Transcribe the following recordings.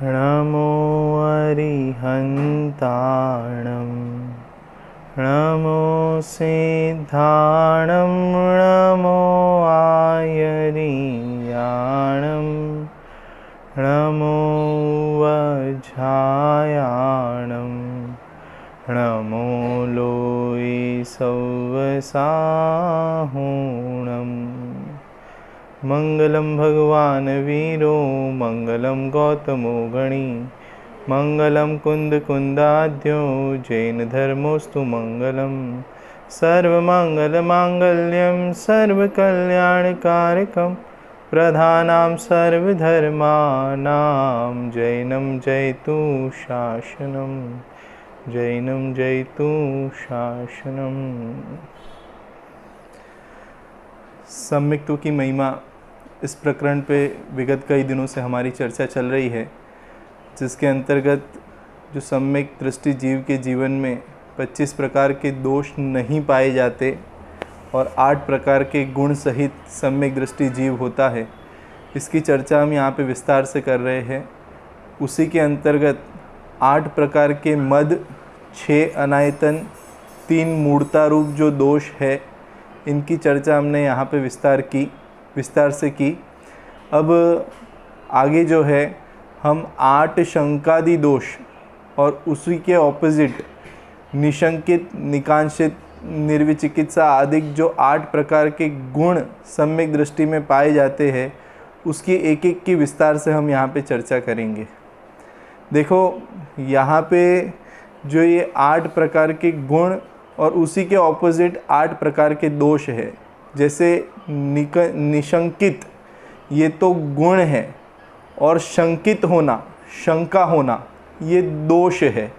नमो अरिहन्ताणं नमो सिद्धाणं नमो आयर्याणं नमो वज्रायाणं नमो लोई सव्वसाहुणम्। मंगलम भगवान वीरो मंगलम गौतमो गणी मंगलम कुंद कुंदाद्यो जैन धर्मोस्तु मंगलम। सर्वमंगल मांगल्यम सर्वकल्याणकारकम प्रधानां सर्वधर्मानां जैनम जयतु शासनम जैनम जयतु शासनम। सम्यक्तों की महिमा इस प्रकरण पे विगत कई दिनों से हमारी चर्चा चल रही है, जिसके अंतर्गत जो सम्यक दृष्टि जीव के जीवन में 25 प्रकार के दोष नहीं पाए जाते और 8 प्रकार के गुण सहित सम्यक दृष्टि जीव होता है, इसकी चर्चा हम यहाँ पे विस्तार से कर रहे हैं। उसी के अंतर्गत 8 प्रकार के मद, 6 अनायतन, 3 मूर्ता रूप जो दोष है, इनकी चर्चा हमने यहाँ पे विस्तार से की। अब आगे जो है हम 8 शंकादि दोष और उसी के ऑपोजिट निशंकित, निकांक्षित, निर्विचिकित्सा आदि जो 8 प्रकार के गुण सम्यक दृष्टि में पाए जाते हैं, उसकी एक एक की विस्तार से हम यहाँ पे चर्चा करेंगे। देखो यहाँ पे जो ये 8 प्रकार के गुण और उसी के ऑपोजिट 8 प्रकार के दोष है। जैसे निशंकित ये तो गुण है और शंकित होना, शंका होना, ये दोष है।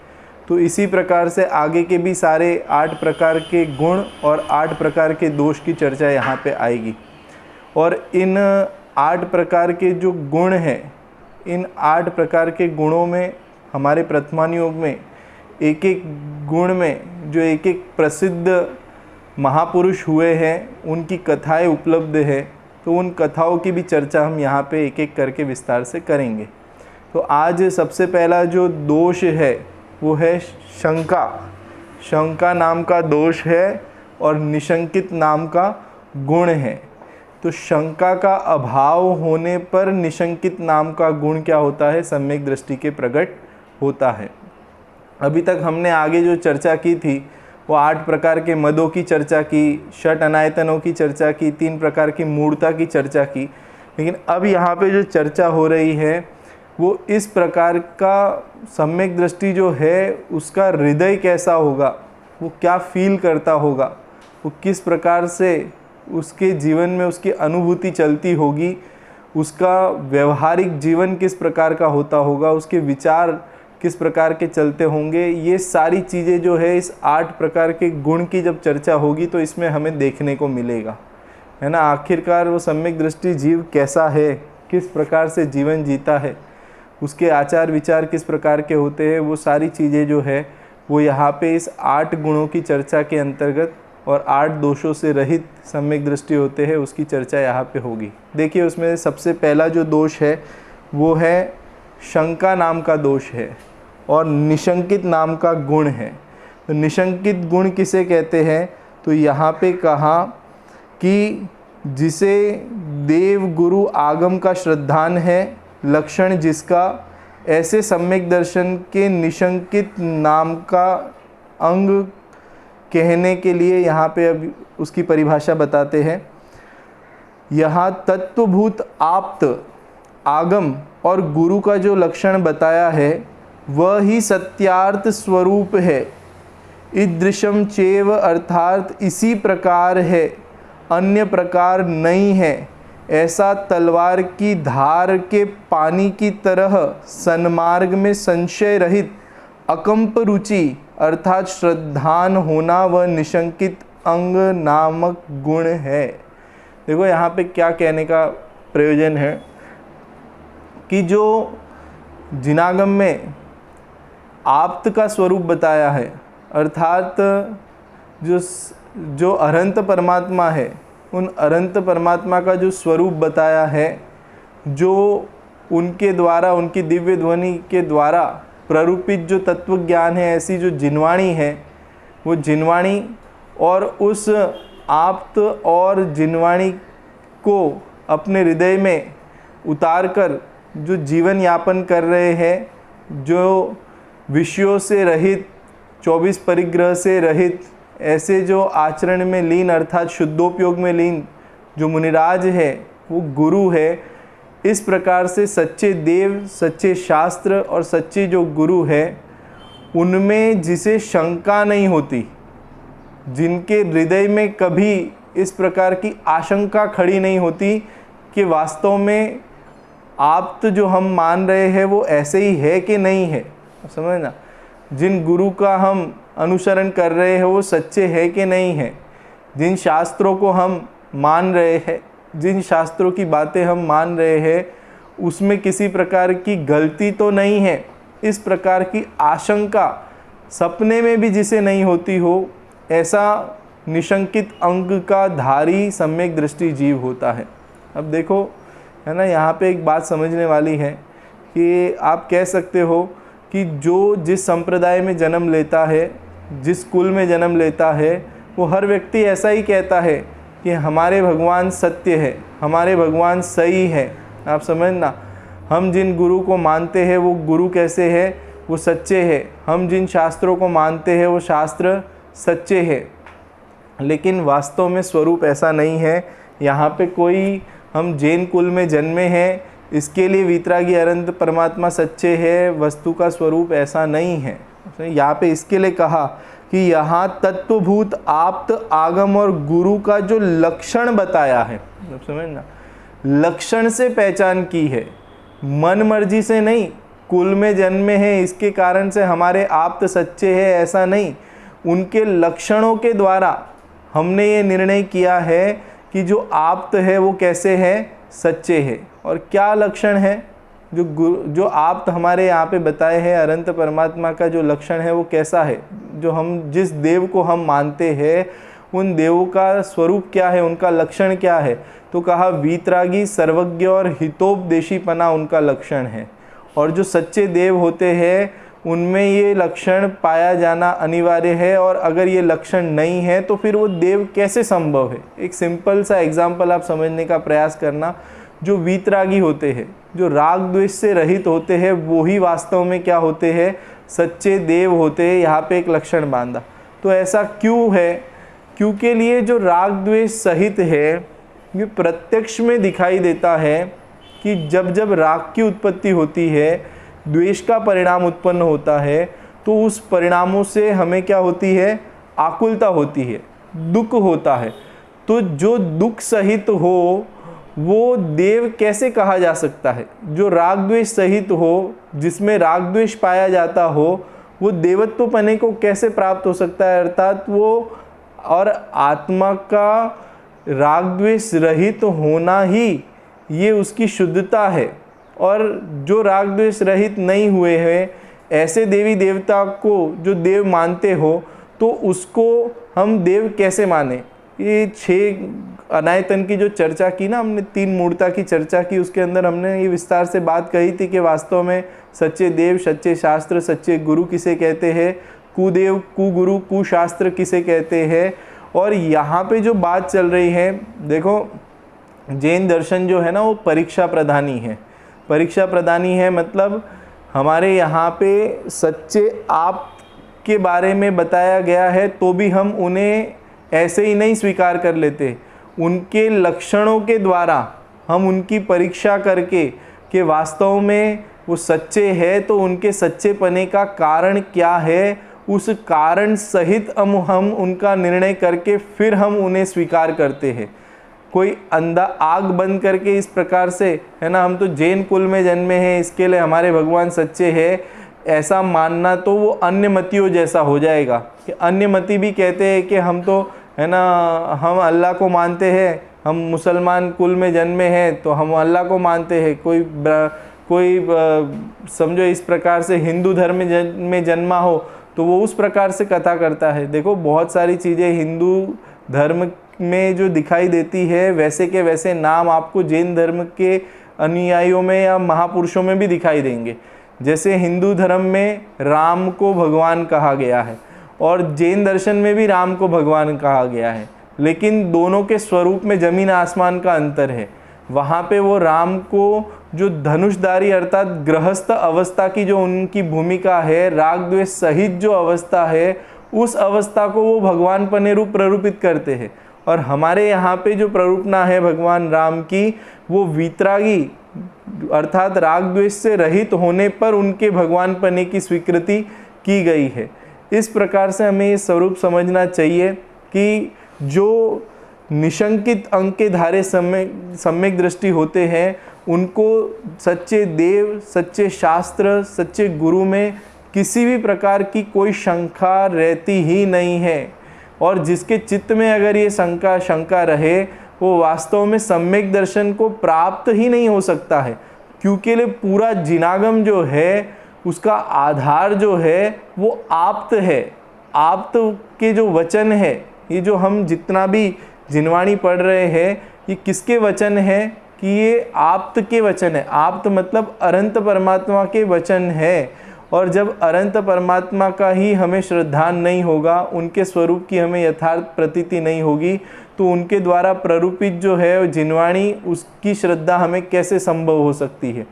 तो इसी प्रकार से आगे के भी सारे 8 प्रकार के गुण और 8 प्रकार के दोष की चर्चा यहाँ पे आएगी। और इन 8 प्रकार के जो गुण हैं, इन 8 प्रकार के गुणों में हमारे प्रथमान योग में एक एक गुण में जो एक एक प्रसिद्ध महापुरुष हुए हैं, उनकी कथाएं उपलब्ध है, तो उन कथाओं की भी चर्चा हम यहाँ पे एक एक करके विस्तार से करेंगे। तो आज सबसे पहला जो दोष है वो है शंका। शंका नाम का दोष है और निशंकित नाम का गुण है। तो शंका का अभाव होने पर निशंकित नाम का गुण क्या होता है? सम्यक दृष्टि के प्रकट होता है। अभी तक हमने आगे जो चर्चा की थी वो 8 प्रकार के मदों की चर्चा की, 6 अनायतनों की चर्चा की, 3 प्रकार की मूर्ता की चर्चा की। लेकिन अब यहाँ पे जो चर्चा हो रही है वो इस प्रकार का सम्यक दृष्टि जो है उसका हृदय कैसा होगा, वो क्या फील करता होगा, वो किस प्रकार से उसके जीवन में उसकी अनुभूति चलती होगी, उसका व्यवहारिक जीवन किस प्रकार का होता होगा, उसके विचार किस प्रकार के चलते होंगे, ये सारी चीज़ें जो है इस 8 प्रकार के गुण की जब चर्चा होगी तो इसमें हमें देखने को मिलेगा, है ना। आखिरकार वो सम्यक दृष्टि जीव कैसा है, किस प्रकार से जीवन जीता है, उसके आचार विचार किस प्रकार के होते हैं, वो सारी चीज़ें जो है वो यहाँ पे इस 8 गुणों की चर्चा के अंतर्गत और 8 दोषों से रहित सम्यक दृष्टि होते हैं, उसकी चर्चा यहाँ पे होगी। देखिए उसमें सबसे पहला जो दोष है वो है शंका नाम का दोष है और निशंकित नाम का गुण है। तो निशंकित गुण किसे कहते हैं? तो यहाँ पे कहा कि जिसे देव गुरु आगम का श्रद्धान है, लक्षण जिसका, ऐसे सम्यक दर्शन के निशंकित नाम का अंग कहने के लिए यहाँ पे अब उसकी परिभाषा बताते हैं। यहाँ तत्वभूत आप्त, आगम और गुरु का जो लक्षण बताया है वह ही सत्यार्थ स्वरूप है। ईदृशम चेव अर्थात इसी प्रकार है, अन्य प्रकार नहीं है। ऐसा तलवार की धार के पानी की तरह सन्मार्ग में संशय रहित अकंप रुचि अर्थात श्रद्धान होना वह निशंकित अंग नामक गुण है। देखो यहाँ पे क्या कहने का प्रयोजन है कि जो जिनागम में आप्त का स्वरूप बताया है, अर्थात जो अनंत परमात्मा है, उन अनंत परमात्मा का जो स्वरूप बताया है, जो उनके द्वारा, उनकी दिव्य ध्वनि के द्वारा प्ररूपित जो तत्व ज्ञान है, ऐसी जो जिनवाणी है, वो जिनवाणी और उस आप्त और जिनवाणी को अपने हृदय में उतार कर जो जीवन यापन कर रहे हैं, जो विषयों से रहित, 24 परिग्रह से रहित, ऐसे जो आचरण में लीन अर्थात शुद्धोपयोग में लीन जो मुनिराज है, वो गुरु है। इस प्रकार से सच्चे देव, सच्चे शास्त्र और सच्चे जो गुरु है, उनमें जिसे शंका नहीं होती, जिनके हृदय में कभी इस प्रकार की आशंका खड़ी नहीं होती कि वास्तव में आप तो जो हम मान रहे हैं वो ऐसे ही है कि नहीं है, समझना। जिन गुरु का हम अनुसरण कर रहे हैं वो सच्चे है कि नहीं है, जिन शास्त्रों को हम मान रहे हैं, जिन शास्त्रों की बातें हम मान रहे हैं, उसमें किसी प्रकार की गलती तो नहीं है, इस प्रकार की आशंका सपने में भी जिसे नहीं होती हो, ऐसा निशंकित अंग का धारी सम्यक दृष्टि जीव होता है। अब देखो, है ना, यहाँ पे एक बात समझने वाली है कि आप कह सकते हो कि जो जिस संप्रदाय में जन्म लेता है, जिस कुल में जन्म लेता है, वो हर व्यक्ति ऐसा ही कहता है कि हमारे भगवान सत्य है, हमारे भगवान सही है। आप समझना, हम जिन गुरु को मानते हैं वो गुरु कैसे है, वो सच्चे है। हम जिन शास्त्रों को मानते हैं वो शास्त्र सच्चे है, लेकिन वास्तव में स्वरूप ऐसा नहीं है। यहाँ पे कोई हम जैन कुल में जन्मे हैं इसके लिए वीतरागी अनंत परमात्मा सच्चे है, वस्तु का स्वरूप ऐसा नहीं है। यहाँ पे इसके लिए कहा कि यहाँ तत्वभूत आप्त आगम और गुरु का जो लक्षण बताया है, समझना, लक्षण से पहचान की है, मन मर्जी से नहीं। कुल में जन्मे हैं इसके कारण से हमारे आप्त सच्चे हैं ऐसा नहीं, उनके लक्षणों के द्वारा हमने ये निर्णय किया है कि जो आप्त है वो कैसे है, सच्चे है। और क्या लक्षण है जो आप्त हमारे यहाँ पे बताए हैं, अनंत परमात्मा का जो लक्षण है वो कैसा है, जो हम जिस देव को हम मानते हैं उन देवों का स्वरूप क्या है, उनका लक्षण क्या है। तो कहा वीतरागी, सर्वज्ञ और हितोपदेशीपना उनका लक्षण है। और जो सच्चे देव होते हैं उनमें ये लक्षण पाया जाना अनिवार्य है, और अगर ये लक्षण नहीं है तो फिर वो देव कैसे संभव है। एक सिंपल सा एग्जाम्पल आप समझने का प्रयास करना। जो वीतरागी होते हैं, जो राग द्वेष से रहित होते हैं, वो ही वास्तव में क्या होते हैं, सच्चे देव होते हैं। यहाँ पे एक लक्षण बांधा, तो ऐसा क्यों है, क्योंकि लिए जो राग द्वेष सहित है ये प्रत्यक्ष में दिखाई देता है कि जब जब राग की उत्पत्ति होती है, द्वेष का परिणाम उत्पन्न होता है, तो उस परिणामों से हमें क्या होती है, आकुलता होती है, दुख होता है। तो जो दुख सहित हो वो देव कैसे कहा जा सकता है। जो राग द्वेष सहित हो, जिसमें राग द्वेष पाया जाता हो, वो देवत्व पने को कैसे प्राप्त हो सकता है। अर्थात वो और आत्मा का राग द्वेष रहित होना ही ये उसकी शुद्धता है। और जो राग द्वेष रहित नहीं हुए हैं ऐसे देवी देवता को जो देव मानते हो, तो उसको हम देव कैसे माने। ये 6 अनायतन की जो चर्चा की ना हमने, 3 मूर्ता की चर्चा की, उसके अंदर हमने ये विस्तार से बात कही थी कि वास्तव में सच्चे देव, सच्चे शास्त्र, सच्चे गुरु किसे कहते हैं, कुदेव, कुगुरु, कुशास्त्र किसे कहते हैं। और यहाँ पे जो बात चल रही है, देखो जैन दर्शन जो है ना वो परीक्षा प्रधानी है। परीक्षा प्रधानी है मतलब हमारे यहाँ पे सच्चे आप के बारे में बताया गया है, तो भी हम उन्हें ऐसे ही नहीं स्वीकार कर लेते। उनके लक्षणों के द्वारा हम उनकी परीक्षा करके कि वास्तव में वो सच्चे हैं, तो उनके सच्चेपने का कारण क्या है, उस कारण सहित हम उनका निर्णय करके फिर हम उन्हें स्वीकार करते हैं। कोई अंधा आग बंद करके इस प्रकार से, है ना, हम तो जैन कुल में जन्मे हैं इसके लिए हमारे भगवान सच्चे हैं, ऐसा मानना तो वो अन्य मतियों जैसा हो जाएगा। कि अन्य मती भी कहते हैं कि हम तो, है ना, हम अल्लाह को मानते हैं, हम मुसलमान कुल में जन्मे हैं तो हम अल्लाह को मानते हैं। कोई समझो इस प्रकार से हिंदू धर्म में जन्मा हो तो वो उस प्रकार से कथा करता है। देखो बहुत सारी चीज़ें हिंदू धर्म में जो दिखाई देती है, वैसे के वैसे नाम आपको जैन धर्म के अनुयायियों में या महापुरुषों में भी दिखाई देंगे। जैसे हिंदू धर्म में राम को भगवान कहा गया है और जैन दर्शन में भी राम को भगवान कहा गया है, लेकिन दोनों के स्वरूप में ज़मीन आसमान का अंतर है। वहाँ पे वो राम को जो धनुषधारी अर्थात गृहस्थ अवस्था की जो उनकी भूमिका है, राग द्वेष सहित जो अवस्था है, उस अवस्था को वो भगवान पने रूप प्ररूपित करते हैं। और हमारे यहाँ पे जो प्ररूपना है भगवान राम की, वो वीतरागी अर्थात राग द्वेष से रहित होने पर उनके भगवान पने की स्वीकृति की गई है। इस प्रकार से हमें ये स्वरूप समझना चाहिए कि जो निशंकित अंक के धारे सम्यक दृष्टि होते हैं, उनको सच्चे देव, सच्चे शास्त्र, सच्चे गुरु में किसी भी प्रकार की कोई शंका रहती ही नहीं है। और जिसके चित्त में अगर ये शंका रहे, वो वास्तव में सम्यक दर्शन को प्राप्त ही नहीं हो सकता है, क्योंकि पूरा जिनागम जो है उसका आधार जो है वो आप्त है। आप्त के जो वचन है, ये जो हम जितना भी जिनवाणी पढ़ रहे हैं, ये किसके वचन है कि ये आप्त के वचन है। आप्त मतलब अनंत परमात्मा के वचन है। और जब अनंत परमात्मा का ही हमें श्रद्धा नहीं होगा, उनके स्वरूप की हमें यथार्थ प्रतीति नहीं होगी, तो उनके द्वारा प्ररूपित जो है जिनवाणी, उसकी श्रद्धा हमें कैसे संभव हो सकती है।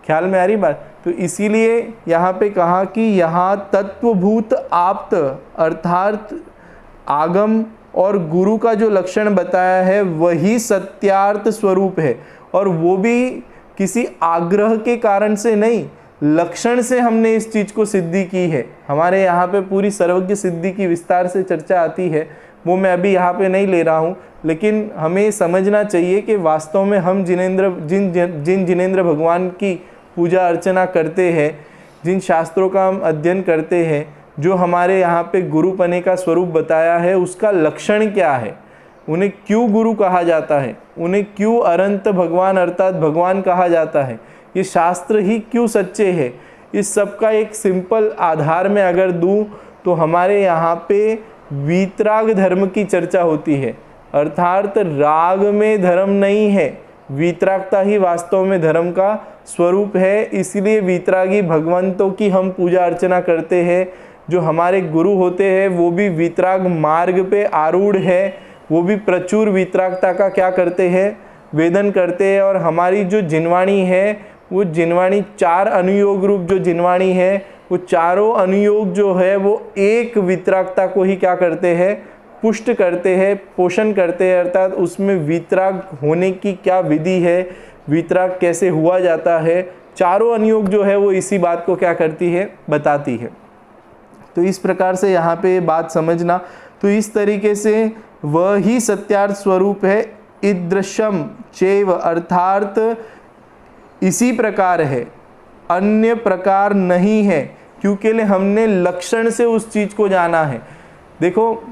ख्याल में आ रही बात? तो इसीलिए यहाँ पे कहा कि यहाँ तत्वभूत आप्त अर्थात आगम और गुरु का जो लक्षण बताया है वही सत्यार्थ स्वरूप है। और वो भी किसी आग्रह के कारण से नहीं, लक्षण से हमने इस चीज़ को सिद्धि की है। हमारे यहाँ पे पूरी सर्वज्ञ सिद्धि की विस्तार से चर्चा आती है, वो मैं अभी यहाँ पे नहीं ले रहा हूँ, लेकिन हमें समझना चाहिए कि वास्तव में हम जिन जिनेंद्र भगवान की पूजा अर्चना करते हैं, जिन शास्त्रों का हम अध्ययन करते हैं, जो हमारे यहाँ पे गुरुपने का स्वरूप बताया है, उसका लक्षण क्या है, उन्हें क्यों गुरु कहा जाता है, उन्हें क्यों अनंत भगवान अर्थात भगवान कहा जाता है, ये शास्त्र ही क्यों सच्चे हैं, इस सब का एक सिंपल आधार में अगर दूँ तो हमारे यहाँ पे वीतराग धर्म की चर्चा होती है। अर्थात राग में धर्म नहीं है, वीतरागता ही वास्तव में धर्म का स्वरूप है। इसलिए वीतरागी भगवंतों की हम पूजा अर्चना करते हैं। जो हमारे गुरु होते हैं वो भी वीतराग मार्ग पे आरूढ़ है, वो भी प्रचुर वीतरागता का क्या करते हैं, वेदन करते हैं। और हमारी जो जिनवाणी है, वो जिनवाणी 4 अनुयोग रूप जो जिनवाणी है, वो चारों अनुयोग जो है वो एक वीतरागता को ही क्या करते हैं, पुष्ट करते हैं, पोषण करते हैं। अर्थात उसमें वीतराग होने की क्या विधि है, वीतराग कैसे हुआ जाता है, चारों अनुयोग जो है वो इसी बात को क्या करती है, बताती है। तो इस प्रकार से यहाँ पे बात समझना। तो इस तरीके से वह ही सत्यार्थ स्वरूप है। ईदृशम चैव अर्थात इसी प्रकार है, अन्य प्रकार नहीं है, क्योंकि हमने लक्षण से उस चीज़ को जाना है। देखो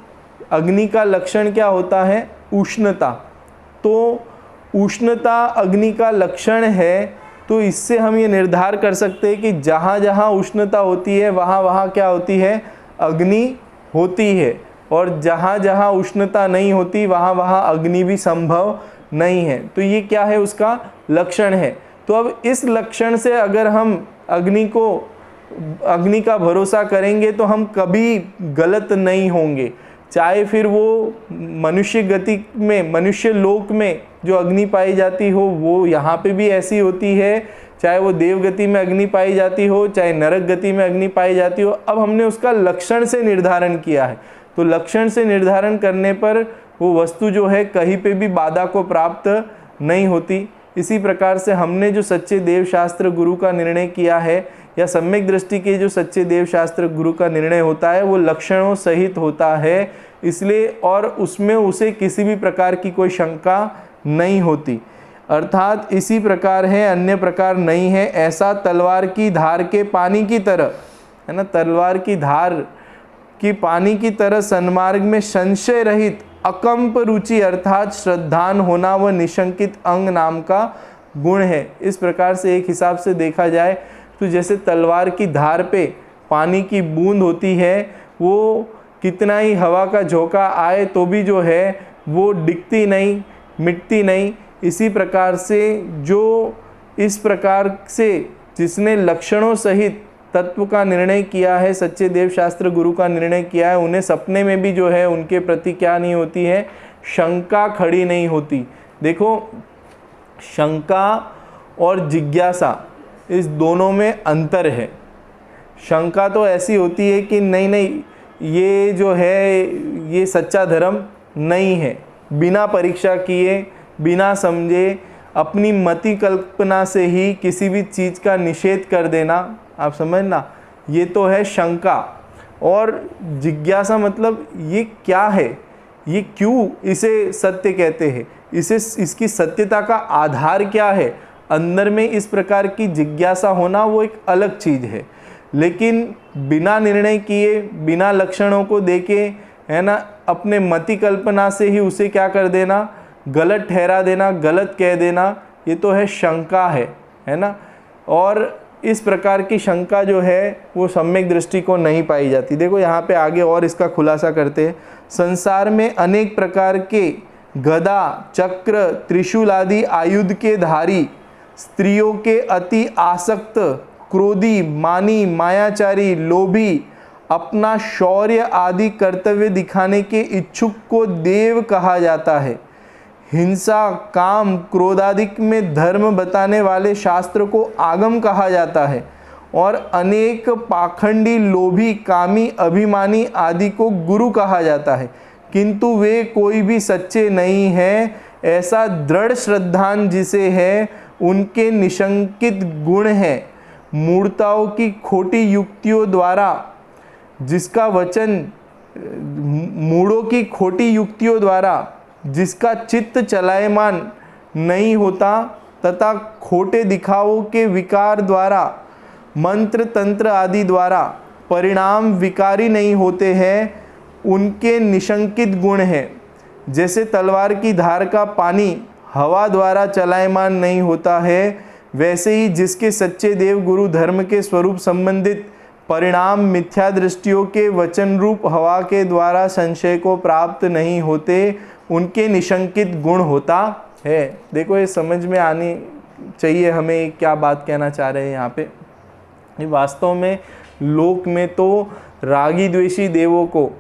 अग्नि का लक्षण क्या होता है, उष्णता। तो उष्णता अग्नि का लक्षण है, तो इससे हम ये निर्धार कर सकते हैं कि जहाँ जहाँ उष्णता होती है वहाँ वहाँ क्या होती है, अग्नि होती है। और जहाँ जहाँ उष्णता नहीं होती वहाँ वहाँ अग्नि भी संभव नहीं है। तो ये क्या है, उसका लक्षण है। तो अब इस लक्षण से अगर हम अग्नि का भरोसा करेंगे तो हम कभी गलत नहीं होंगे। चाहे फिर वो मनुष्य गति में, मनुष्य लोक में जो अग्नि पाई जाती हो वो यहाँ पे भी ऐसी होती है, चाहे वो देव गति में अग्नि पाई जाती हो, चाहे नरक गति में अग्नि पाई जाती हो। अब हमने उसका लक्षण से निर्धारण किया है, तो लक्षण से निर्धारण करने पर वो वस्तु जो है कहीं पे भी बाधा को प्राप्त नहीं होती। इसी प्रकार से हमने जो सच्चे देव शास्त्र गुरु का निर्णय किया है, या सम्यक दृष्टि के जो सच्चे देव शास्त्र गुरु का निर्णय होता है, वो लक्षणों सहित होता है। इसलिए और उसमें उसे किसी भी प्रकार की कोई शंका नहीं होती। अर्थात इसी प्रकार है, अन्य प्रकार नहीं है। ऐसा तलवार की धार के पानी की तरह, है ना, तलवार की धार की पानी की तरह सन्मार्ग में संशय रहित अकंप रुचि अर्थात श्रद्धान होना व निशंकित अंग नाम का गुण है। इस प्रकार से एक हिसाब से देखा जाए तो जैसे तलवार की धार पे पानी की बूंद होती है, वो कितना ही हवा का झोंका आए तो भी जो है वो डिगती नहीं, मिटती नहीं। इसी प्रकार से जो इस प्रकार से जिसने लक्षणों सहित तत्व का निर्णय किया है, सच्चे देव शास्त्र गुरु का निर्णय किया है, उन्हें सपने में भी जो है उनके प्रति क्या नहीं होती है, शंका खड़ी नहीं होती। देखो, शंका और जिज्ञासा इस दोनों में अंतर है। शंका तो ऐसी होती है कि नहीं नहीं ये जो है ये सच्चा धर्म नहीं है, बिना परीक्षा किए, बिना समझे, अपनी मति कल्पना से ही किसी भी चीज़ का निषेध कर देना, आप समझना, ये तो है शंका। और जिज्ञासा मतलब ये क्या है, ये क्यों इसे सत्य कहते हैं, इसकी सत्यता का आधार क्या है, अंदर में इस प्रकार की जिज्ञासा होना वो एक अलग चीज़ है। लेकिन बिना निर्णय किए, बिना लक्षणों को देखे, है ना, अपने मति कल्पना से ही उसे क्या कर देना, गलत ठहरा देना, गलत कह देना, ये तो है शंका है ना। और इस प्रकार की शंका जो है वो सम्यक दृष्टि को नहीं पाई जाती। देखो यहाँ पे आगे और इसका खुलासा करते हैं। संसार में अनेक प्रकार के गदा, चक्र, त्रिशूल आदि आयुध के धारी, स्त्रियों के अति आसक्त, क्रोधी, मानी, मायाचारी, लोभी, अपना शौर्य आदि कर्तव्य दिखाने के इच्छुक को देव कहा जाता है। हिंसा, काम, क्रोधादिक में धर्म बताने वाले शास्त्र को आगम कहा जाता है। और अनेक पाखंडी, लोभी, कामी, अभिमानी आदि को गुरु कहा जाता है, किंतु वे कोई भी सच्चे नहीं हैं। ऐसा दृढ़ श्रद्धान जिसे है उनके निशंकित गुण हैं। मूर्ताओं की खोटी युक्तियों द्वारा जिसका वचन, मूढ़ों की खोटी युक्तियों द्वारा जिसका चित्त चलायमान नहीं होता तथा खोटे दिखावों के विकार द्वारा, मंत्र तंत्र आदि द्वारा परिणाम विकारी नहीं होते हैं, उनके निशंकित गुण हैं। जैसे तलवार की धार का पानी हवा द्वारा चलायमान नहीं होता है, वैसे ही जिसके सच्चे देव गुरु धर्म के स्वरूप संबंधित परिणाम मिथ्या दृष्टियों के वचन रूप हवा के द्वारा संशय को प्राप्त नहीं होते, उनके निशंकित गुण होता है। देखो ये समझ में आनी चाहिए हमें क्या बात कहना चाह रहे हैं यहाँ पे। ये वास्तव में लोक में तो रागी द्वेषी देवों को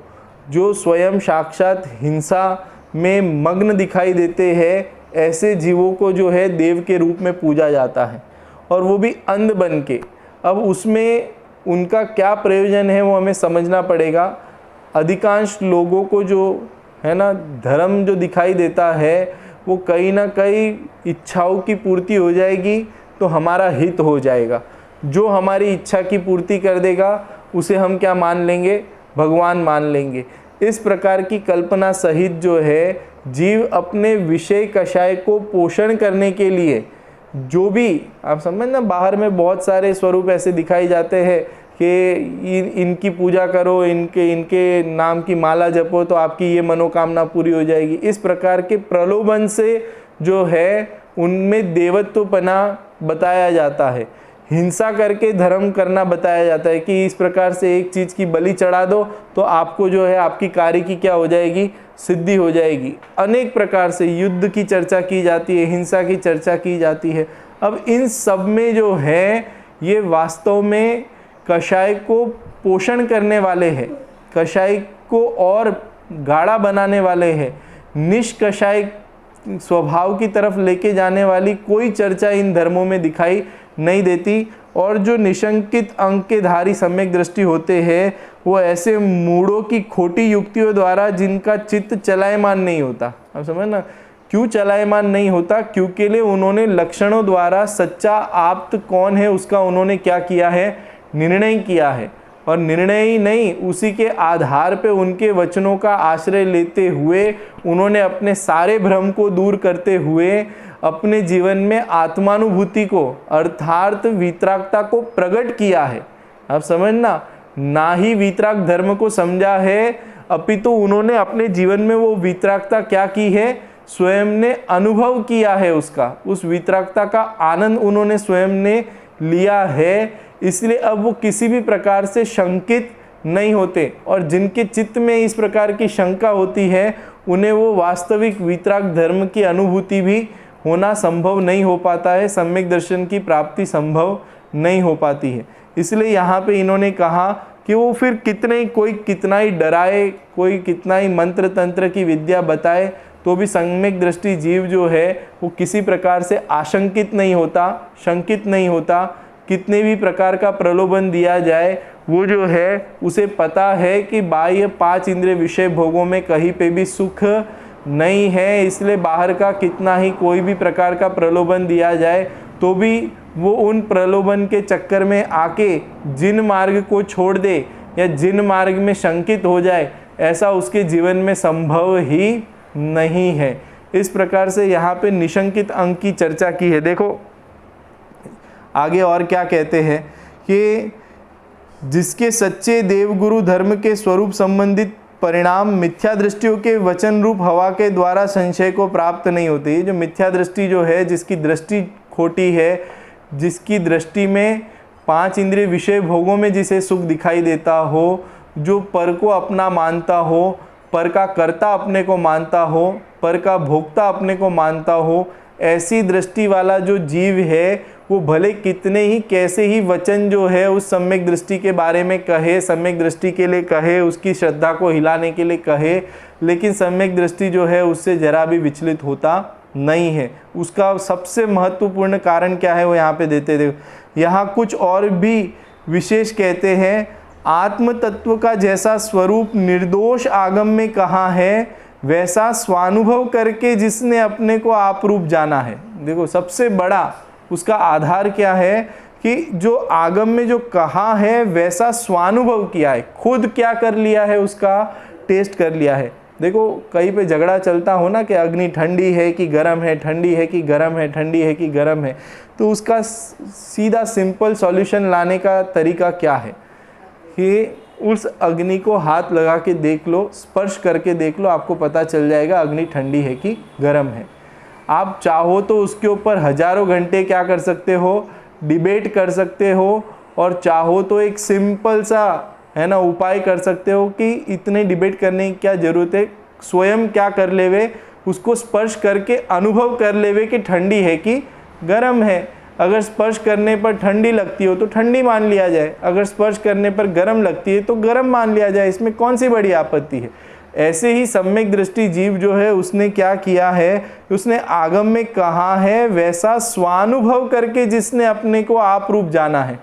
जो स्वयं साक्षात हिंसा में मग्न दिखाई देते हैं, ऐसे जीवों को जो है देव के रूप में पूजा जाता है, और वो भी अंध बन के। अब उसमें उनका क्या प्रयोजन है वो हमें समझना पड़ेगा। अधिकांश लोगों को जो है ना धर्म जो दिखाई देता है वो कहीं ना कहीं इच्छाओं की पूर्ति हो जाएगी तो हमारा हित हो जाएगा। जो हमारी इच्छा की पूर्ति कर देगा उसे हम क्या मान लेंगे, भगवान मान लेंगे। इस प्रकार की कल्पना सहित जो है जीव अपने विषय कषाय को पोषण करने के लिए जो भी, आप समझ ना, बाहर में बहुत सारे स्वरूप ऐसे दिखाई जाते हैं कि इनकी पूजा करो, इनके नाम की माला जपो तो आपकी ये मनोकामना पूरी हो जाएगी। इस प्रकार के प्रलोभन से जो है उनमें देवत्वपना बताया जाता है, हिंसा करके धर्म करना बताया जाता है कि इस प्रकार से एक चीज़ की बलि चढ़ा दो तो आपको जो है आपकी कार्य की क्या हो जाएगी, सिद्धि हो जाएगी। अनेक प्रकार से युद्ध की चर्चा की जाती है, हिंसा की चर्चा की जाती है। अब इन सब में जो है ये वास्तव में कषाय को पोषण करने वाले हैं, कषाय को और गाढ़ा बनाने वाले हैं। निष्कषाय स्वभाव की तरफ लेके जाने वाली कोई चर्चा इन धर्मों में दिखाई नहीं देती। और जो निशंकित अंक के धारी सम्यक दृष्टि होते हैं वो ऐसे मूढ़ों की खोटी युक्तियों द्वारा जिनका चित्त चलायमान नहीं होता। आप समझ ना, क्यों चलायमान नहीं होता, क्योंकि लिए उन्होंने लक्षणों द्वारा सच्चा आप्त कौन है उसका उन्होंने क्या किया है, निर्णय किया है। और निर्णय ही नहीं, उसी के आधार पे उनके वचनों का आश्रय लेते हुए उन्होंने अपने सारे भ्रम को दूर करते हुए अपने जीवन में आत्मानुभूति को अर्थात वीतरागता को प्रकट किया है। आप समझना, ना ही वीतराग धर्म को समझा है अपितु उन्होंने अपने जीवन में वो वीतरागता क्या की है, स्वयं ने अनुभव किया है, उसका उस वीतरागता का आनंद उन्होंने स्वयं ने लिया है। इसलिए अब वो किसी भी प्रकार से शंकित नहीं होते, और जिनके चित्त में इस प्रकार की शंका होती है उन्हें वो वास्तविक वीतराग धर्म की अनुभूति भी होना संभव नहीं हो पाता है, सम्यक दर्शन की प्राप्ति संभव नहीं हो पाती है। इसलिए यहाँ पे इन्होंने कहा कि वो फिर कोई कितना ही डराए, कोई कितना ही मंत्र तंत्र की विद्या बताए, तो भी सम्यक दृष्टि जीव जो है वो किसी प्रकार से आशंकित नहीं होता, शंकित नहीं होता। कितने भी प्रकार का प्रलोभन दिया जाए, वो जो है उसे पता है कि बाह्य 5 इंद्रिय विषय भोगों में कहीं पे भी सुख नहीं है। इसलिए बाहर का कितना ही कोई भी प्रकार का प्रलोभन दिया जाए तो भी वो उन प्रलोभन के चक्कर में आके जिन मार्ग को छोड़ दे या जिन मार्ग में शंकित हो जाए, ऐसा उसके जीवन में संभव ही नहीं है। इस प्रकार से यहाँ पे निशंकित अंग की चर्चा की है। देखो आगे और क्या कहते हैं कि जिसके सच्चे देवगुरु धर्म के स्वरूप संबंधित परिणाम मिथ्या दृष्टियों के वचन रूप हवा के द्वारा संशय को प्राप्त नहीं होते। ये जो मिथ्या दृष्टि जो है, जिसकी दृष्टि खोटी है, जिसकी दृष्टि में 5 इंद्रिय विषय भोगों में जिसे सुख दिखाई देता हो, जो पर को अपना मानता हो, पर का कर्ता अपने को मानता हो, पर का भोक्ता अपने को मानता हो, ऐसी दृष्टि वाला जो जीव है वो भले कितने ही कैसे ही वचन जो है उस सम्यक दृष्टि के बारे में कहे, सम्यक दृष्टि के लिए कहे, उसकी श्रद्धा को हिलाने के लिए कहे, लेकिन सम्यक दृष्टि जो है उससे जरा भी विचलित होता नहीं है। उसका सबसे महत्वपूर्ण कारण क्या है वो यहाँ पे देते थे। यहाँ कुछ और भी विशेष कहते हैं, आत्म तत्व का जैसा स्वरूप निर्दोष आगम में कहा है, वैसा स्वानुभव करके जिसने अपने को आप रूप जाना है। देखो सबसे बड़ा उसका आधार क्या है कि जो आगम में जो कहा है वैसा स्वानुभव किया है, खुद क्या कर लिया है, उसका टेस्ट कर लिया है। देखो कहीं पे झगड़ा चलता हो ना कि अग्नि ठंडी है कि गर्म है, ठंडी है कि गर्म है, ठंडी है कि गर्म है, तो उसका सीधा सिंपल सॉल्यूशन लाने का तरीका क्या है कि उस अग्नि को हाथ लगा के देख लो, स्पर्श करके देख लो, आपको पता चल जाएगा अग्नि ठंडी है कि गर्म है। आप चाहो तो उसके ऊपर हजारों घंटे क्या कर सकते हो, डिबेट कर सकते हो, और चाहो तो एक सिंपल सा है ना उपाय कर सकते हो कि इतने डिबेट करने की क्या ज़रूरत है, स्वयं क्या कर लेवे, उसको स्पर्श करके अनुभव कर लेवे कि ठंडी है कि गर्म है। अगर स्पर्श करने पर ठंडी लगती हो तो ठंडी मान लिया जाए, अगर स्पर्श करने पर गर्म लगती है तो गर्म मान लिया जाए, इसमें कौन सी बड़ी आपत्ति है। ऐसे ही सम्यक दृष्टि जीव जो है उसने क्या किया है, उसने आगम में कहा है वैसा स्वानुभव करके जिसने अपने को आप रूप जाना है,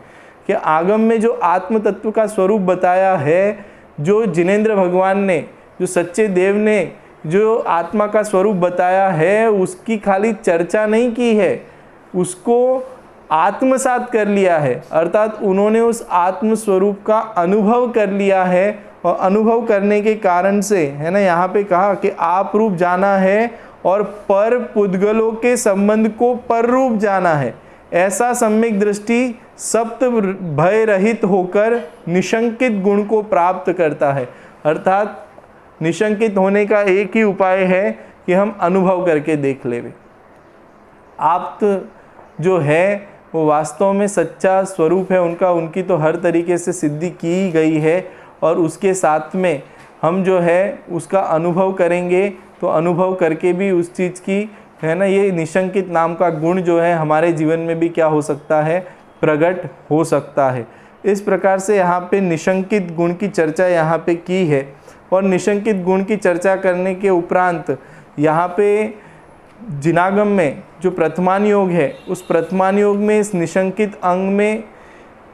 कि आगम में जो आत्म तत्व का स्वरूप बताया है, जो जिनेंद्र भगवान ने, जो सच्चे देव ने जो आत्मा का स्वरूप बताया है, उसकी खाली चर्चा नहीं की है, उसको आत्मसात कर लिया है। अर्थात उन्होंने उस आत्म स्वरूप का अनुभव कर लिया है, और अनुभव करने के कारण से है ना यहाँ पे कहा कि आप रूप जाना है और पर पुद्गलों के संबंध को पर रूप जाना है। ऐसा सम्यक दृष्टि सप्त भय रहित होकर निशंकित गुण को प्राप्त करता है। अर्थात निशंकित होने का एक ही उपाय है कि हम अनुभव करके देख लेवे। आप जो है वो वास्तव में सच्चा स्वरूप है उनका, उनकी तो हर तरीके से सिद्धि की गई है, और उसके साथ में हम जो है उसका अनुभव करेंगे तो अनुभव करके भी उस चीज़ की है ना ये निशंकित नाम का गुण जो है हमारे जीवन में भी क्या हो सकता है, प्रकट हो सकता है। इस प्रकार से यहाँ पे निशंकित गुण की चर्चा यहाँ पे की है। और निशंकित गुण की चर्चा करने के उपरांत यहाँ पे जिनागम में जो प्रथमान योग है, उस प्रथमान योग में इस निशंकित अंग में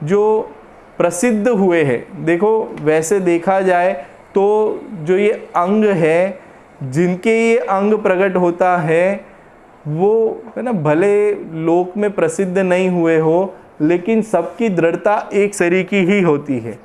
जो प्रसिद्ध हुए हैं, देखो वैसे देखा जाए तो जो ये अंग है, जिनके ये अंग प्रकट होता है, वो है ना भले लोक में प्रसिद्ध नहीं हुए हो, लेकिन सबकी दृढ़ता एक सरीकी ही होती है।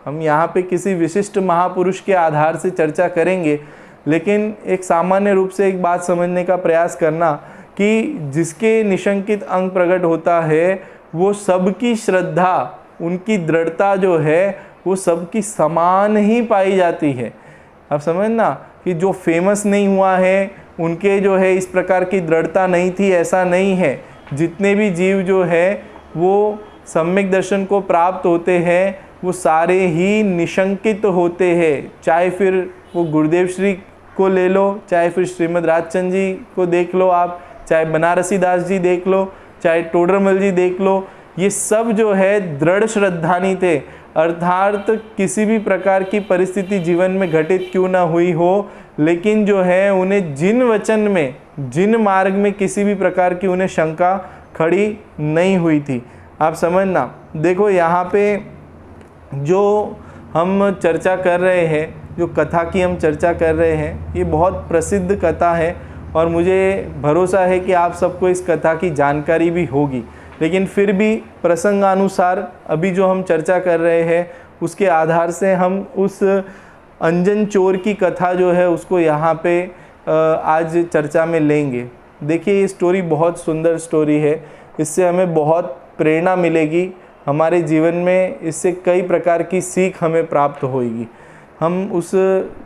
हम यहाँ पे किसी विशिष्ट महापुरुष के आधार से चर्चा करेंगे, लेकिन एक सामान्य रूप से एक बात समझने का प्रयास करना कि जिसके निशंकित अंग प्रकट होता है, वो सबकी श्रद्धा, उनकी दृढ़ता जो है वो सबकी समान ही पाई जाती है। अब समझना कि जो फेमस नहीं हुआ है उनके जो है इस प्रकार की दृढ़ता नहीं थी, ऐसा नहीं है। जितने भी जीव जो है वो सम्यक दर्शन को प्राप्त होते हैं वो सारे ही निशंकित होते हैं। चाहे फिर वो गुरुदेव श्री को ले लो, चाहे फिर श्रीमद् राजचंद्र जी को देख लो आप, चाहे बनारसी दास जी देख लो, चाहे टोडरमल जी देख लो, ये सब जो है दृढ़ श्रद्धानी थे। अर्थात किसी भी प्रकार की परिस्थिति जीवन में घटित क्यों ना हुई हो, लेकिन जो है उन्हें जिन वचन में, जिन मार्ग में किसी भी प्रकार की उन्हें शंका खड़ी नहीं हुई थी। आप समझना, देखो यहाँ पे जो हम चर्चा कर रहे हैं, जो कथा की हम चर्चा कर रहे हैं, ये बहुत प्रसिद्ध कथा है और मुझे भरोसा है कि आप सबको इस कथा की जानकारी भी होगी। लेकिन फिर भी प्रसंगानुसार अभी जो हम चर्चा कर रहे हैं उसके आधार से हम उस अंजन चोर की कथा जो है उसको यहाँ पे आज चर्चा में लेंगे। देखिए, ये स्टोरी बहुत सुंदर स्टोरी है, इससे हमें बहुत प्रेरणा मिलेगी हमारे जीवन में, इससे कई प्रकार की सीख हमें प्राप्त होगी। हम उस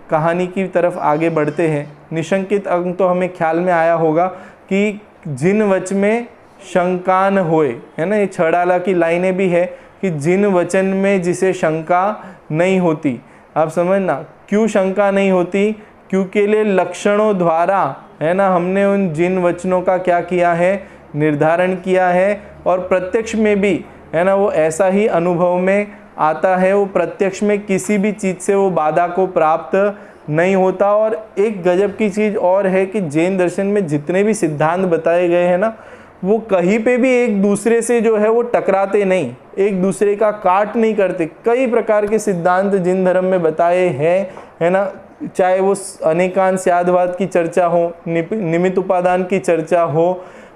कहानी की तरफ आगे बढ़ते हैं। निशंकित अंग तो हमें ख्याल में आया होगा कि जिन वच में शंका न होए, है ना, ये छड़ाला की लाइनें भी है कि जिन वचन में जिसे शंका नहीं होती। आप समझना, क्यों शंका नहीं होती? क्योंकि ले लक्षणों द्वारा, है ना, हमने उन जिन वचनों का क्या किया है, निर्धारण किया है, और प्रत्यक्ष में भी, है ना, वो ऐसा ही अनुभव में आता है। वो प्रत्यक्ष में किसी भी चीज़ से वो बाधा को प्राप्त नहीं होता। और एक गजब की चीज़ और है कि जैन दर्शन में जितने भी सिद्धांत बताए गए हैं ना, वो कहीं पे भी एक दूसरे से जो है वो टकराते नहीं, एक दूसरे का काट नहीं करते। कई प्रकार के सिद्धांत जिन धर्म में बताए हैं, है ना, चाहे वो अनेकांशयादवाद की चर्चा हो, निमित्त उपादान की चर्चा हो,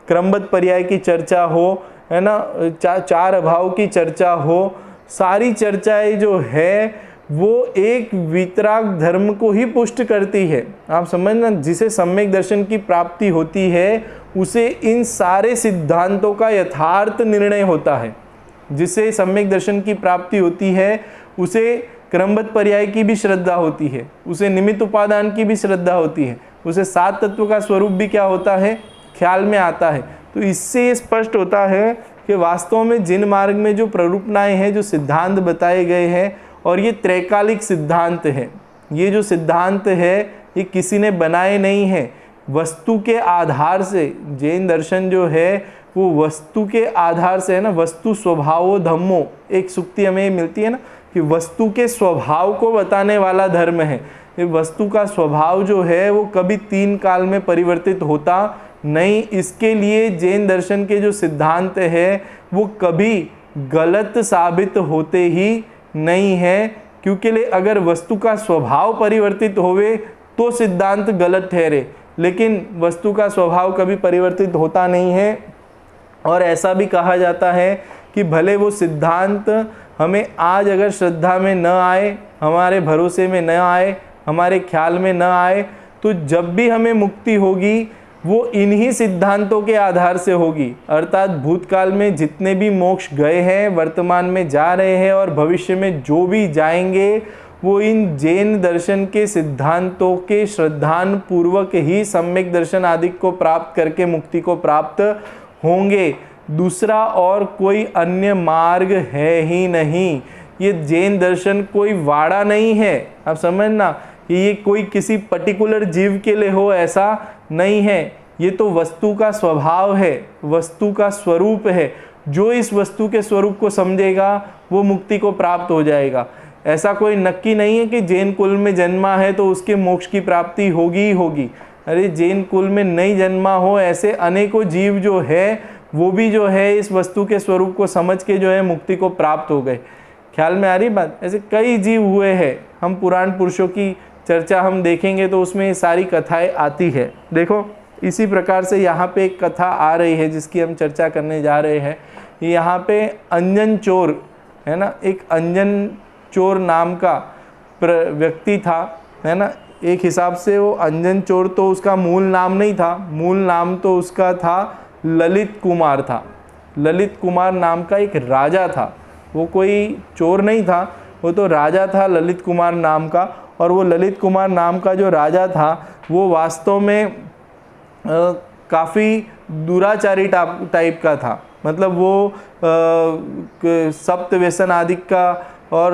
क्रमबद्ध पर्याय की चर्चा हो, है ना, चार अभाव की चर्चा हो, सारी चर्चाएं जो है वो एक वितराग धर्म को ही पुष्ट करती है। आप समझना, जिसे सम्यक दर्शन की प्राप्ति होती है उसे इन सारे सिद्धांतों का यथार्थ निर्णय होता है। जिसे सम्यक दर्शन की प्राप्ति होती है उसे क्रमबद्ध पर्याय की भी श्रद्धा होती है, उसे निमित्त उपादान की भी श्रद्धा होती है, उसे सात तत्व का स्वरूप भी क्या होता है, ख्याल में आता है। तो इससे ये स्पष्ट होता है कि वास्तव में जिन मार्ग में जो प्ररूपणाएं हैं, जो सिद्धांत बताए गए हैं, और ये त्रैकालिक सिद्धांत है। ये जो सिद्धांत है ये किसी ने बनाए नहीं है, वस्तु के आधार से। जैन दर्शन जो है वो वस्तु के आधार से, है ना, वस्तु स्वभावो धम्मो, एक सुक्ति हमें मिलती है ना कि वस्तु के स्वभाव को बताने वाला धर्म है। ये वस्तु का स्वभाव जो है वो कभी तीन काल में परिवर्तित होता नहीं। इसके लिए जैन दर्शन के जो सिद्धांत है वो कभी गलत साबित होते ही नहीं है, क्योंकि अगर वस्तु का स्वभाव परिवर्तित होवे तो सिद्धांत गलत ठहरे, लेकिन वस्तु का स्वभाव कभी परिवर्तित होता नहीं है। और ऐसा भी कहा जाता है कि भले वो सिद्धांत हमें आज अगर श्रद्धा में न आए, हमारे भरोसे में न आए, हमारे ख्याल में न आए, तो जब भी हमें मुक्ति होगी वो इन्हीं सिद्धांतों के आधार से होगी। अर्थात भूतकाल में जितने भी मोक्ष गए हैं, वर्तमान में जा रहे हैं और भविष्य में जो भी जाएंगे, वो इन जैन दर्शन के सिद्धांतों के श्रद्धान पूर्वक ही सम्यक दर्शन आदि को प्राप्त करके मुक्ति को प्राप्त होंगे। दूसरा और कोई अन्य मार्ग है ही नहीं। ये जैन दर्शन कोई वाड़ा नहीं है। आप समझना, ये कोई किसी पर्टिकुलर जीव के लिए हो ऐसा नहीं है। ये तो वस्तु का स्वभाव है, वस्तु का स्वरूप है। जो इस वस्तु के स्वरूप को समझेगा वो मुक्ति को प्राप्त हो जाएगा। ऐसा कोई नक्की नहीं है कि जैन कुल में जन्मा है तो उसके मोक्ष की प्राप्ति होगी ही होगी। अरे जैन कुल में नहीं जन्मा हो, ऐसे अनेकों जीव जो है वो भी जो है इस वस्तु के स्वरूप को समझ के जो है मुक्ति को प्राप्त हो गए। ख्याल में आ रही बात? ऐसे कई जीव हुए हैं। हम पुराण पुरुषों की चर्चा हम देखेंगे तो उसमें ये सारी कथाएं आती है। देखो, इसी प्रकार से यहाँ पे एक कथा आ रही है जिसकी हम चर्चा करने जा रहे हैं। यहाँ पे अंजन चोर, है ना, एक अंजन चोर नाम का व्यक्ति था, है ना। एक हिसाब से वो अंजन चोर तो उसका मूल नाम नहीं था, मूल नाम तो उसका था ललित कुमार था। ललित कुमार नाम का एक राजा था, वो कोई चोर नहीं था, वो तो राजा था ललित कुमार नाम का। और वो ललित कुमार नाम का जो राजा था वो वास्तव में काफ़ी दुराचारी टाइप का था। मतलब वो सप्त व्यसन आदि का और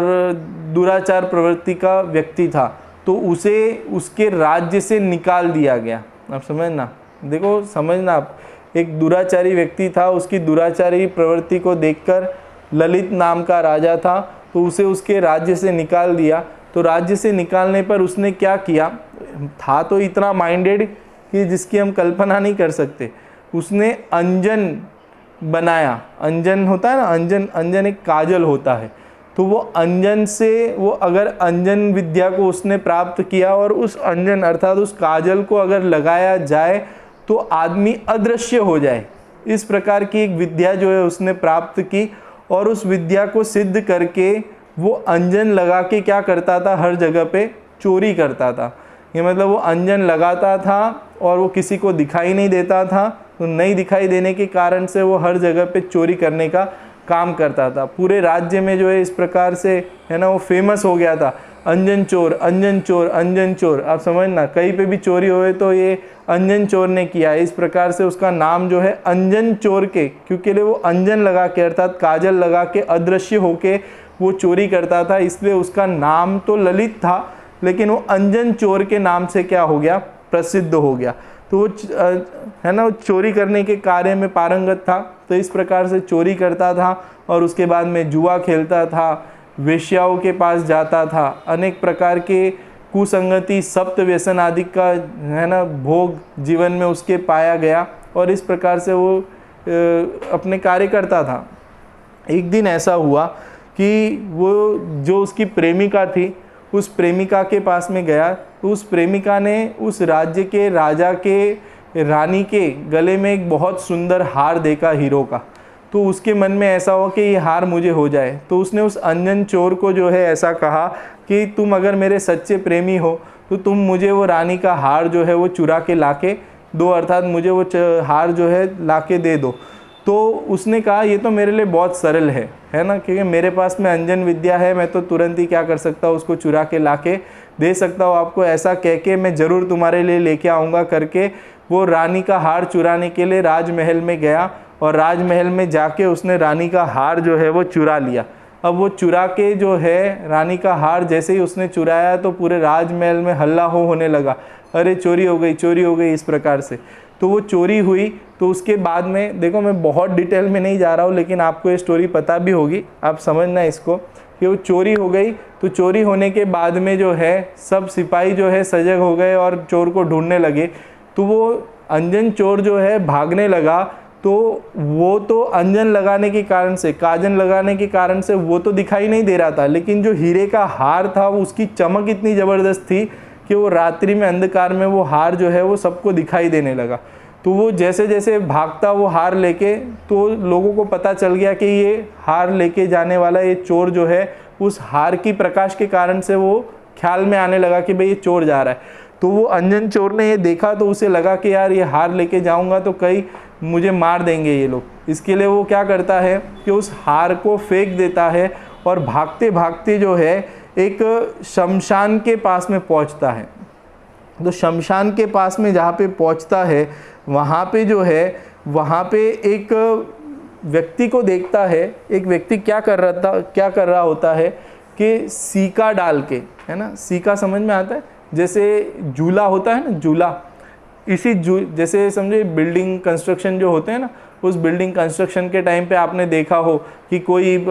दुराचार प्रवृत्ति का व्यक्ति था। तो उसे उसके राज्य से निकाल दिया गया। आप समझना, देखो समझना आप, एक दुराचारी व्यक्ति था, उसकी दुराचारी प्रवृत्ति को देखकर ललित नाम का राजा था, तो उसे उसके राज्य से निकाल दिया। तो राज्य से निकालने पर उसने क्या किया, था तो इतना माइंडेड कि जिसकी हम कल्पना नहीं कर सकते। उसने अंजन बनाया, अंजन होता है ना, अंजन, अंजन एक काजल होता है, तो वो अंजन से, वो अगर अंजन विद्या को उसने प्राप्त किया और उस अंजन अर्थात उस काजल को अगर लगाया जाए तो आदमी अदृश्य हो जाए, इस प्रकार की एक विद्या जो है उसने प्राप्त की। और उस विद्या को सिद्ध करके वो अंजन लगा के क्या करता था, हर जगह पे चोरी करता था। ये मतलब वो अंजन लगाता था और वो किसी को दिखाई नहीं देता था, तो नहीं दिखाई देने के कारण से वो हर जगह पे चोरी करने का काम करता था। पूरे राज्य में जो है इस प्रकार से है ना वो फेमस हो गया था, अंजन चोर, अंजन चोर, अंजन चोर। आप समझना, कहीं पे भी चोरी होए तो ये अंजन चोर ने किया, इस प्रकार से उसका नाम जो है अंजन चोर के, क्योंकि वो अंजन लगा के अर्थात काजल लगा के अदृश्य होके वो चोरी करता था, इसलिए उसका नाम तो ललित था, लेकिन वो अंजन चोर के नाम से क्या हो गया, प्रसिद्ध हो गया। तो वो है ना, वो चोरी करने के कार्य में पारंगत था, तो इस प्रकार से चोरी करता था और उसके बाद में जुआ खेलता था, वेश्याओं के पास जाता था, अनेक प्रकार के कुसंगति, सप्त व्यसन आदि का है ना भोग जीवन में उसके पाया गया और इस प्रकार से वो अपने कार्य करता था। एक दिन ऐसा हुआ कि वो जो उसकी प्रेमिका थी, उस प्रेमिका के पास में गया, तो उस प्रेमिका ने उस राज्य के राजा के रानी के गले में एक बहुत सुंदर हार देखा हीरो का। तो उसके मन में ऐसा हो कि ये हार मुझे हो जाए, तो उसने उस अंजन चोर को जो है ऐसा कहा कि तुम अगर मेरे सच्चे प्रेमी हो तो तुम मुझे वो रानी का हार जो है वो चुरा के लाके दो, अर्थात मुझे वो हार जो है लाके दे दो। तो उसने कहा ये तो मेरे लिए बहुत सरल है ना, क्योंकि मेरे पास में अंजन विद्या है, मैं तो तुरंत ही क्या कर सकता हूँ, उसको चुरा के लाके दे सकता हूँ आपको। ऐसा कह के मैं ज़रूर तुम्हारे लिए लेके आऊँगा करके वो रानी का हार चुराने के लिए राजमहल में गया और राजमहल में जाके उसने रानी का हार जो है वो चुरा लिया। अब वो चुरा के जो है रानी का हार जैसे ही उसने चुराया तो पूरे राजमहल में हल्ला होने लगा, अरे चोरी हो गई, चोरी हो गई, इस प्रकार से। तो वो चोरी हुई, तो उसके बाद में देखो मैं बहुत डिटेल में नहीं जा रहा हूँ, लेकिन आपको ये स्टोरी पता भी होगी, आप समझना इसको कि वो चोरी हो गई। तो चोरी होने के बाद में जो है सब सिपाही जो है सजग हो गए और चोर को ढूंढने लगे। तो वो अंजन चोर जो है भागने लगा, तो वो तो अंजन लगाने के कारण से, काजल लगाने के कारण से वो तो दिखाई नहीं दे रहा था, लेकिन जो हीरे का हार था वो उसकी चमक इतनी ज़बरदस्त थी कि वो रात्रि में अंधकार में वो हार जो है वो सबको दिखाई देने लगा। तो वो जैसे जैसे भागता वो हार लेके, तो लोगों को पता चल गया कि ये हार लेके जाने वाला ये चोर जो है, उस हार की प्रकाश के कारण से वो ख्याल में आने लगा कि भाई ये चोर जा रहा है। तो वो अंजन चोर ने ये देखा तो उसे लगा कि यार ये हार लेके जाऊंगा तो कहीं मुझे मार देंगे ये लोग। इसके लिए वो क्या करता है कि उस हार को फेंक देता है और भागते भागते जो है एक शमशान के पास में पहुंचता है। तो शमशान के पास में जहाँ पे पहुंचता है वहाँ पे जो है, वहाँ पे एक व्यक्ति को देखता है। एक व्यक्ति क्या कर रहा होता है कि सीका डाल के, है ना, सीका समझ में आता है, जैसे झूला होता है ना, झूला, इसी जैसे समझे बिल्डिंग कंस्ट्रक्शन जो होते हैं ना, उस बिल्डिंग कंस्ट्रक्शन के टाइम पे आपने देखा हो कि कोई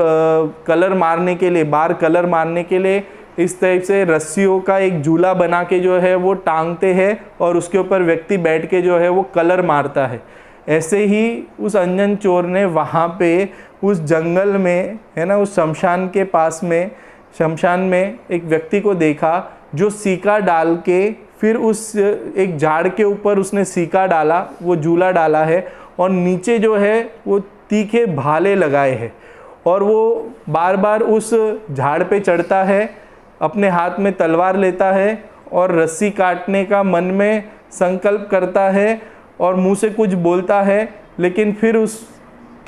कलर मारने के लिए, बार कलर मारने के लिए इस टाइप से रस्सियों का एक झूला बना के जो है वो टांगते हैं और उसके ऊपर व्यक्ति बैठ के जो है वो कलर मारता है। ऐसे ही उस अंजन चोर ने वहाँ पे उस जंगल में, है ना, उस शमशान के पास में, शमशान में एक व्यक्ति को देखा जो सीका डाल के, फिर उस एक झाड़ के ऊपर उसने सीका डाला, वो झूला डाला है और नीचे जो है वो तीखे भाले लगाए हैं और वो बार बार उस झाड़ पे चढ़ता है, अपने हाथ में तलवार लेता है और रस्सी काटने का मन में संकल्प करता है और मुंह से कुछ बोलता है, लेकिन फिर उस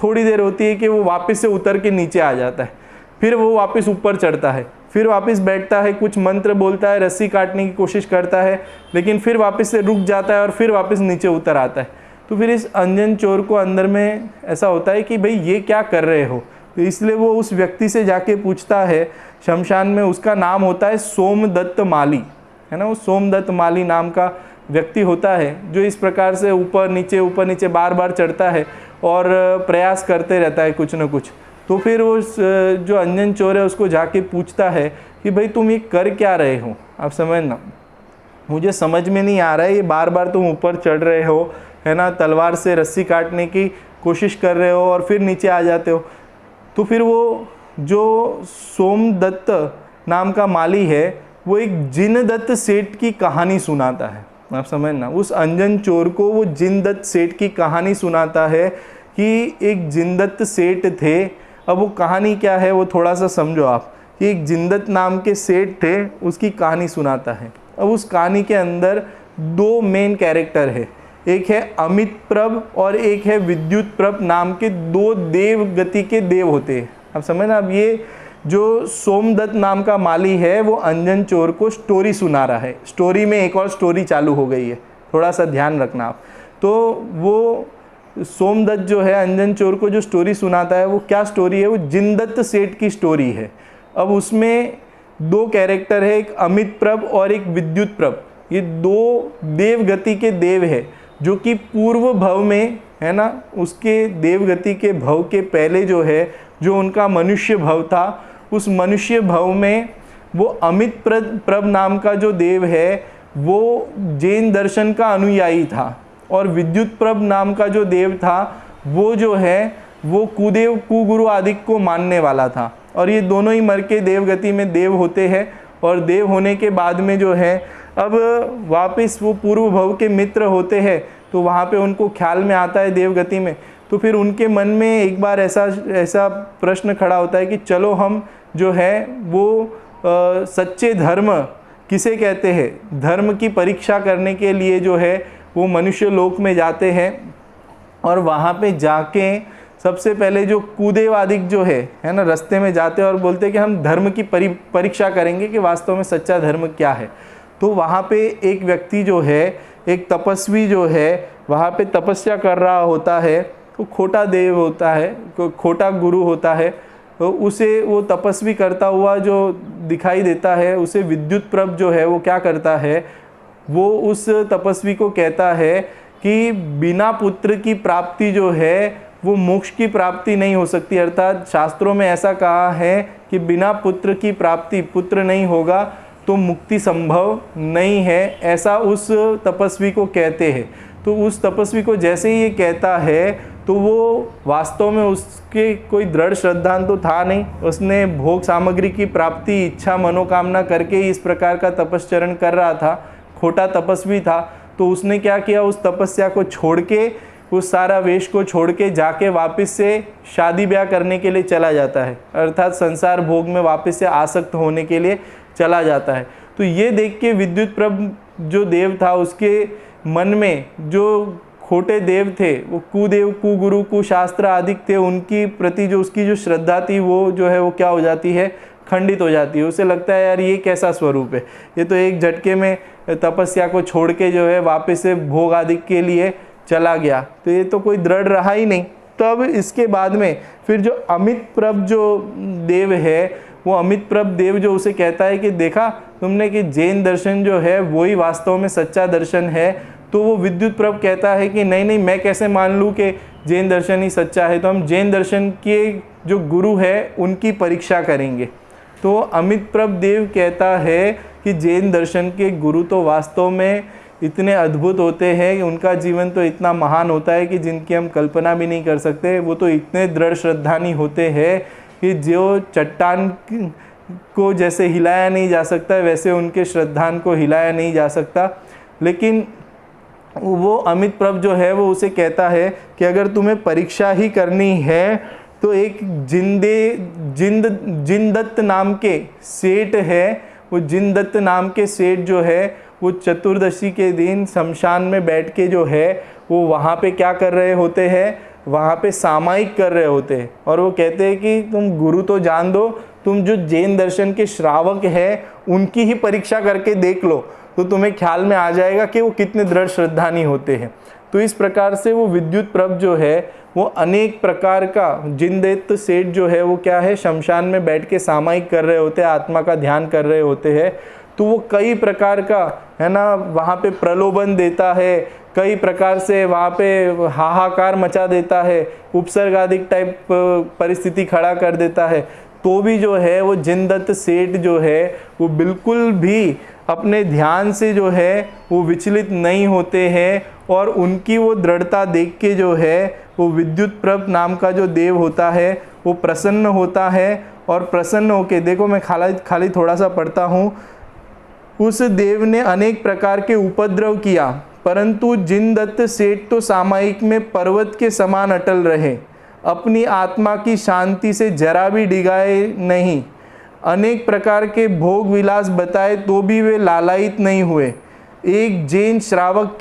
थोड़ी देर होती है कि वो वापस से उतर के नीचे आ जाता है, फिर वो वापस ऊपर चढ़ता है, फिर वापस बैठता है, कुछ मंत्र बोलता है, रस्सी काटने की कोशिश करता है, लेकिन फिर वापस से रुक जाता है और फिर वापस नीचे उतर आता है। तो फिर इस अंजन चोर को अंदर में ऐसा होता है कि भाई ये क्या कर रहे हो। तो इसलिए वो उस व्यक्ति से जाके पूछता है शमशान में, उसका नाम होता है सोमदत्त माली, है ना, वो सोमदत्त माली नाम का व्यक्ति होता है जो इस प्रकार से ऊपर नीचे बार बार चढ़ता है और प्रयास करते रहता है कुछ न कुछ, तो फिर उस जो अंजन चोर है उसको जाके पूछता है कि भाई तुम ये कर क्या रहे हो, आप समझना, मुझे समझ में नहीं आ रहा है, ये बार बार तुम ऊपर चढ़ रहे हो, है ना, तलवार से रस्सी काटने की कोशिश कर रहे हो और फिर नीचे आ जाते हो। तो फिर वो जो सोमदत्त नाम का माली है वो एक जिनदत्त सेठ की कहानी सुनाता है, आप समझना, उस अंजन चोर को वो जिनदत्त सेठ की कहानी सुनाता है कि एक जिनदत्त सेठ थे। अब वो कहानी क्या है वो थोड़ा सा समझो आप, कि एक जिनदत्त नाम के सेठ थे, उसकी कहानी सुनाता है। अब उस कहानी के अंदर दो मेन कैरेक्टर है, एक है अमित प्रभ और एक है विद्युत प्रभ नाम के दो देव गति के देव होते हैं, आप समझना। अब ये जो सोमदत्त नाम का माली है वो अंजन चोर को स्टोरी सुना रहा है, स्टोरी में एक और स्टोरी चालू हो गई है, थोड़ा सा ध्यान रखना आप। तो वो सोमदत्त जो है अंजन चोर को जो स्टोरी सुनाता है वो क्या स्टोरी है, वो जिनदत्त सेठ की स्टोरी है। अब उसमें दो कैरेक्टर है, एक अमित प्रभ और एक विद्युत प्रभ, ये दो देव गति के देव है जो कि पूर्व भव में, है ना, उसके देवगति के भव के पहले जो है, जो उनका मनुष्य भव था, उस मनुष्य भव में वो अमित प्रभ नाम का जो देव है वो जैन दर्शन का अनुयायी था, और विद्युत प्रभ नाम का जो देव था वो जो है वो कुदेव कुगुरु आदि को मानने वाला था। और ये दोनों ही मर के देवगति में देव होते हैं, और देव होने के बाद में जो है अब वापस वो पूर्व भव के मित्र होते हैं, तो वहाँ पे उनको ख्याल में आता है देवगति में, तो फिर उनके मन में एक बार ऐसा प्रश्न खड़ा होता है कि चलो हम जो है वो सच्चे धर्म किसे कहते हैं, धर्म की परीक्षा करने के लिए जो है वो मनुष्य लोक में जाते हैं, और वहाँ पे जाके सबसे पहले जो कुदेवादिक जो है ना, रास्ते में जाते हैं और बोलते हैं कि हम धर्म की परीक्षा करेंगे कि वास्तव में सच्चा धर्म क्या है। तो वहाँ पे एक व्यक्ति जो है, एक तपस्वी जो है वहाँ पे तपस्या कर रहा होता है, तो खोटा देव होता है, खोटा गुरु होता है, तो उसे वो तपस्वी करता हुआ जो दिखाई देता है, उसे विद्युत प्रभ जो है वो क्या करता है, वो उस तपस्वी को कहता है कि बिना पुत्र की प्राप्ति जो है वो मोक्ष की प्राप्ति नहीं हो सकती, अर्थात शास्त्रों में ऐसा कहा है कि बिना पुत्र की प्राप्ति, पुत्र नहीं होगा तो मुक्ति संभव नहीं है, ऐसा उस तपस्वी को कहते हैं। तो उस तपस्वी को जैसे ही ये कहता है तो वो वास्तव में उसके कोई दृढ़ श्रद्धा तो था नहीं, उसने भोग सामग्री की प्राप्ति इच्छा मनोकामना करके इस प्रकार का तपस्चरण कर रहा था, खोटा तपस्वी था। तो उसने क्या किया, उस तपस्या को छोड़ के, उस सारा वेश को छोड़ के जाके वापस से शादी ब्याह करने के लिए चला जाता है, अर्थात संसार भोग में वापस से आसक्त होने के लिए चला जाता है। तो ये देख के विद्युत प्रभ जो देव था उसके मन में जो खोटे देव थे, वो कुदेव कुगुरु कुशास्त्र आदि थे, उनकी प्रति जो उसकी जो श्रद्धा थी वो जो है वो क्या हो जाती है, खंडित हो जाती है। उसे लगता है यार ये कैसा स्वरूप है, ये तो एक झटके में तपस्या को छोड़ के जो है वापस से भोग आदि के लिए चला गया, तो ये तो कोई दृढ़ रहा ही नहीं। तो अब इसके बाद में फिर जो अमित प्रभ जो देव है, वो अमित प्रभ देव जो उसे कहता है कि देखा तुमने कि जैन दर्शन जो है वही वास्तव में सच्चा दर्शन है। तो वो विद्युत प्रभ कहता है कि नहीं नहीं, मैं कैसे मान लूँ कि जैन दर्शन ही सच्चा है, तो हम जैन दर्शन के जो गुरु है उनकी परीक्षा करेंगे। तो अमित प्रभ देव कहता है कि जैन दर्शन के गुरु तो वास्तव में इतने अद्भुत होते हैं कि उनका जीवन तो इतना महान होता है कि जिनकी हम कल्पना भी नहीं कर सकते। वो तो इतने दृढ़ श्रद्धानी होते हैं कि जो चट्टान को जैसे हिलाया नहीं जा सकता वैसे उनके श्रद्धान को हिलाया नहीं जा सकता। लेकिन वो अमित प्रभ जो है वो उसे कहता है कि अगर तुम्हें परीक्षा ही करनी है तो एक जिनदत्त नाम के सेठ है, वो जिनदत्त नाम के सेठ जो है वो चतुर्दशी के दिन शमशान में बैठ के जो है वो वहाँ पे क्या कर रहे होते हैं, वहाँ पे सामायिक कर रहे होते हैं। और वो कहते हैं कि तुम गुरु तो जान दो, तुम जो जैन दर्शन के श्रावक हैं उनकी ही परीक्षा करके देख लो तो तुम्हें ख्याल में आ जाएगा कि वो कितने दृढ़ श्रद्धानी होते हैं। तो इस प्रकार से वो विद्युत प्रभ जो है वो अनेक प्रकार का जिनदत्त सेठ जो है वो क्या है, शमशान में बैठ के सामायिक कर रहे होते हैं, आत्मा का ध्यान कर रहे होते हैं। तो वो कई प्रकार का है ना वहाँ पे प्रलोभन देता है, कई प्रकार से वहाँ पे हाहाकार मचा देता है, उपसर्ग आदि टाइप परिस्थिति खड़ा कर देता है, तो भी जो है वो जिनदत्त सेठ जो है वो बिल्कुल भी अपने ध्यान से जो है वो विचलित नहीं होते हैं। और उनकी वो दृढ़ता देख के जो है वो विद्युत प्रभ नाम का जो देव होता है वो प्रसन्न होता है। और प्रसन्न होके, देखो मैं खाली थोड़ा सा पढ़ता हूँ, उस देव ने अनेक प्रकार के उपद्रव किया, परंतु जिनदत्त सेठ तो सामयिक में पर्वत के समान अटल रहे, अपनी आत्मा की शांति से जरा भी डिगाए नहीं। अनेक प्रकार के भोग विलास बताए तो भी वे लालायित नहीं हुए। एक जैन श्रावक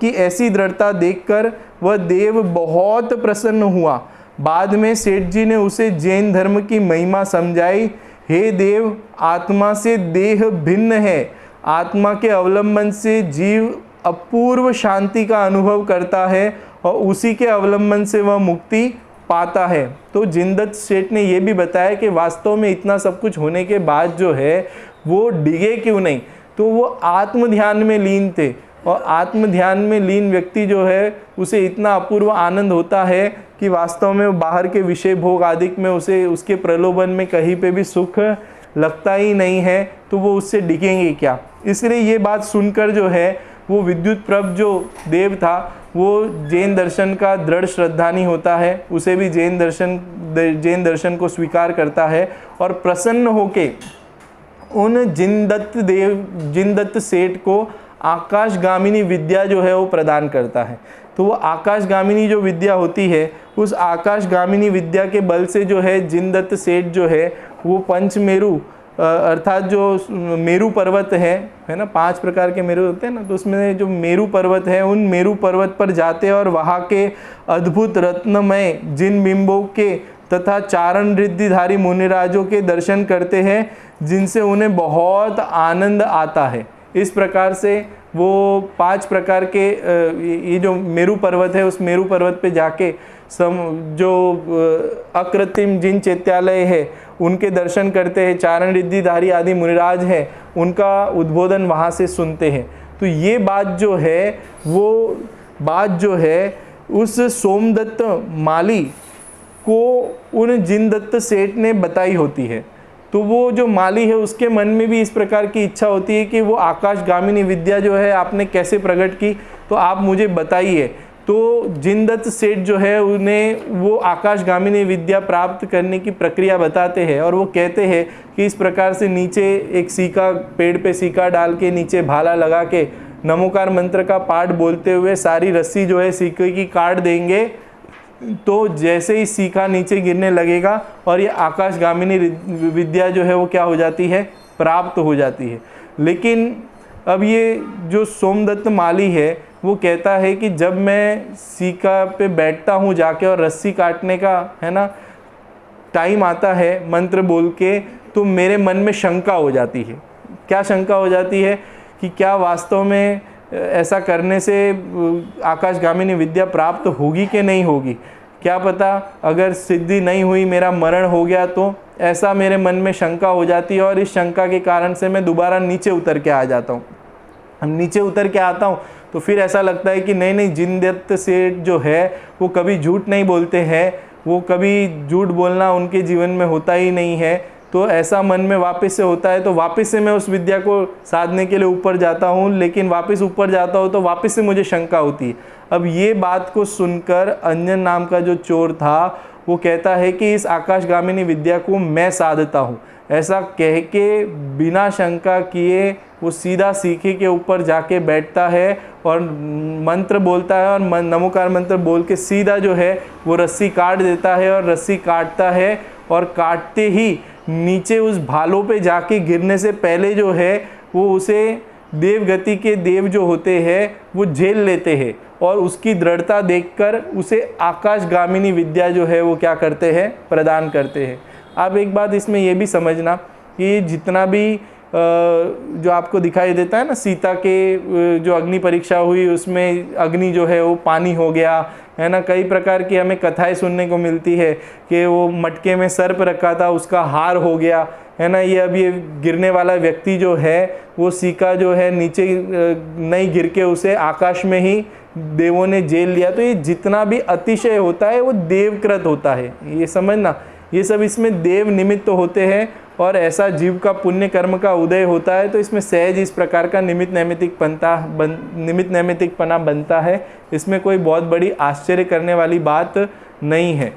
की ऐसी दृढ़ता देखकर वह देव बहुत प्रसन्न हुआ। बाद में सेठ जी ने उसे जैन धर्म की महिमा समझाई। हे देव, आत्मा से देह भिन्न है, आत्मा के अवलंबन से जीव अपूर्व शांति का अनुभव करता है और उसी के अवलंबन से वह मुक्ति पाता है। तो जिनदत्त सेठ ने यह भी बताया कि वास्तव में इतना सब कुछ होने के बाद जो है वो डिगे क्यों नहीं, तो वो आत्म ध्यान में लीन थे। और आत्म ध्यान में लीन व्यक्ति जो है उसे इतना अपूर्व आनंद होता है कि वास्तव में बाहर के विषय भोग आदि में उसे उसके प्रलोभन में कहीं पे भी सुख लगता ही नहीं है, तो वो उससे डिगेंगे क्या। इसलिए ये बात सुनकर जो है वो विद्युत प्रभ जो देव था वो जैन दर्शन का दृढ़ श्रद्धानी होता है, उसे भी जैन दर्शन को स्वीकार करता है और प्रसन्न होके उन जिनदत्त सेठ को आकाशगामिनी विद्या जो है वो प्रदान करता है। तो वो आकाशगामिनी जो विद्या होती है, उस आकाशगामिनी विद्या के बल से जो है जिनदत्त सेठ जो है वो पंचमेरु अर्थात जो मेरु पर्वत है ना, 5 प्रकार के मेरु होते हैं ना, तो उसमें जो मेरु पर्वत है उन मेरु पर्वत पर जाते हैं और वहाँ के अद्भुत रत्नमय जिन बिंबों के तथा चारण रिद्धिधारी मुनिराजों के दर्शन करते हैं, जिनसे उन्हें बहुत आनंद आता है। इस प्रकार से वो 5 प्रकार के ये जो मेरु पर्वत है उस मेरु पर्वत पे जाके जो अकृत्रिम जिन चैत्यालय है उनके दर्शन करते हैं, चारण रिद्धिधारी आदि मुनिराज है उनका उद्बोधन वहाँ से सुनते हैं। तो ये बात जो है उस सोमदत्त माली को उन जिनदत्त सेठ ने बताई होती है। तो वो जो माली है उसके मन में भी इस प्रकार की इच्छा होती है कि वो आकाशगामिनी विद्या जो है आपने कैसे प्रकट की, तो आप मुझे बताइए। तो जिनदत्त सेठ जो है उन्हें वो आकाशगामिनी विद्या प्राप्त करने की प्रक्रिया बताते हैं और वो कहते हैं कि इस प्रकार से नीचे एक सीका, पेड़ पे सीका डाल के नीचे भाला लगा के नमोकार मंत्र का पाठ बोलते हुए सारी रस्सी जो है सीके की काट देंगे, तो जैसे ही सीका नीचे गिरने लगेगा और ये आकाशगामिनी विद्या जो है वो क्या हो जाती है, प्राप्त हो जाती है। लेकिन अब ये जो सोमदत्त माली है वो कहता है कि जब मैं सीका पे बैठता हूँ जाके और रस्सी काटने का है ना टाइम आता है मंत्र बोल के, तो मेरे मन में शंका हो जाती है। क्या शंका हो जाती है कि क्या वास्तव में ऐसा करने से आकाशगामिनी विद्या प्राप्त होगी कि नहीं होगी, क्या पता अगर सिद्धि नहीं हुई, मेरा मरण हो गया, तो ऐसा मेरे मन में शंका हो जाती है। और इस शंका के कारण से मैं दोबारा नीचे उतर के आ जाता हूँ। हम नीचे उतर के आता हूँ तो फिर ऐसा लगता है कि नहीं, जिनदत्त सेठ जो है वो कभी झूठ नहीं बोलते हैं, वो कभी झूठ बोलना उनके जीवन में होता ही नहीं है। तो ऐसा मन में वापस से होता है, तो वापस से मैं उस विद्या को साधने के लिए ऊपर जाता हूँ, लेकिन वापस ऊपर जाता हूँ तो वापस से मुझे शंका होती है। अब ये बात को सुनकर अंजन नाम का जो चोर था वो कहता है कि इस आकाशगामिनी विद्या को मैं साधता हूँ। ऐसा कह के बिना शंका किए वो सीधा सीखे के ऊपर जाके बैठता है और मंत्र बोलता है और नमोकार मंत्र बोल के सीधा जो है वो रस्सी काट देता है। और रस्सी काटता है और काटते ही नीचे उस भालों पे जाके गिरने से पहले जो है वो उसे देवगति के देव जो होते हैं वो झेल लेते हैं और उसकी दृढ़ता देखकर उसे आकाशगामिनी विद्या जो है वो क्या करते हैं, प्रदान करते हैं। अब एक बात इसमें यह भी समझना कि जितना भी जो आपको दिखाई देता है ना, सीता के जो अग्नि परीक्षा हुई उसमें अग्नि जो है वो पानी हो गया है ना, कई प्रकार की हमें कथाएं सुनने को मिलती है कि वो मटके में सर्प रखा था उसका हार हो गया। है ना, ये गिरने वाला व्यक्ति जो है वो सिक्का जो है नीचे नहीं गिर के उसे आकाश में ही देवों ने जेल लिया। तो ये जितना भी अतिशय होता है वो देवकृत होता है, ये समझना, ये सब इसमें देव निमित्त होते हैं और ऐसा जीव का पुण्य कर्म का उदय होता है तो इसमें सहज इस प्रकार का निमित्त नैमित्तिकपना बनता है। इसमें कोई बहुत बड़ी आश्चर्य करने वाली बात नहीं है।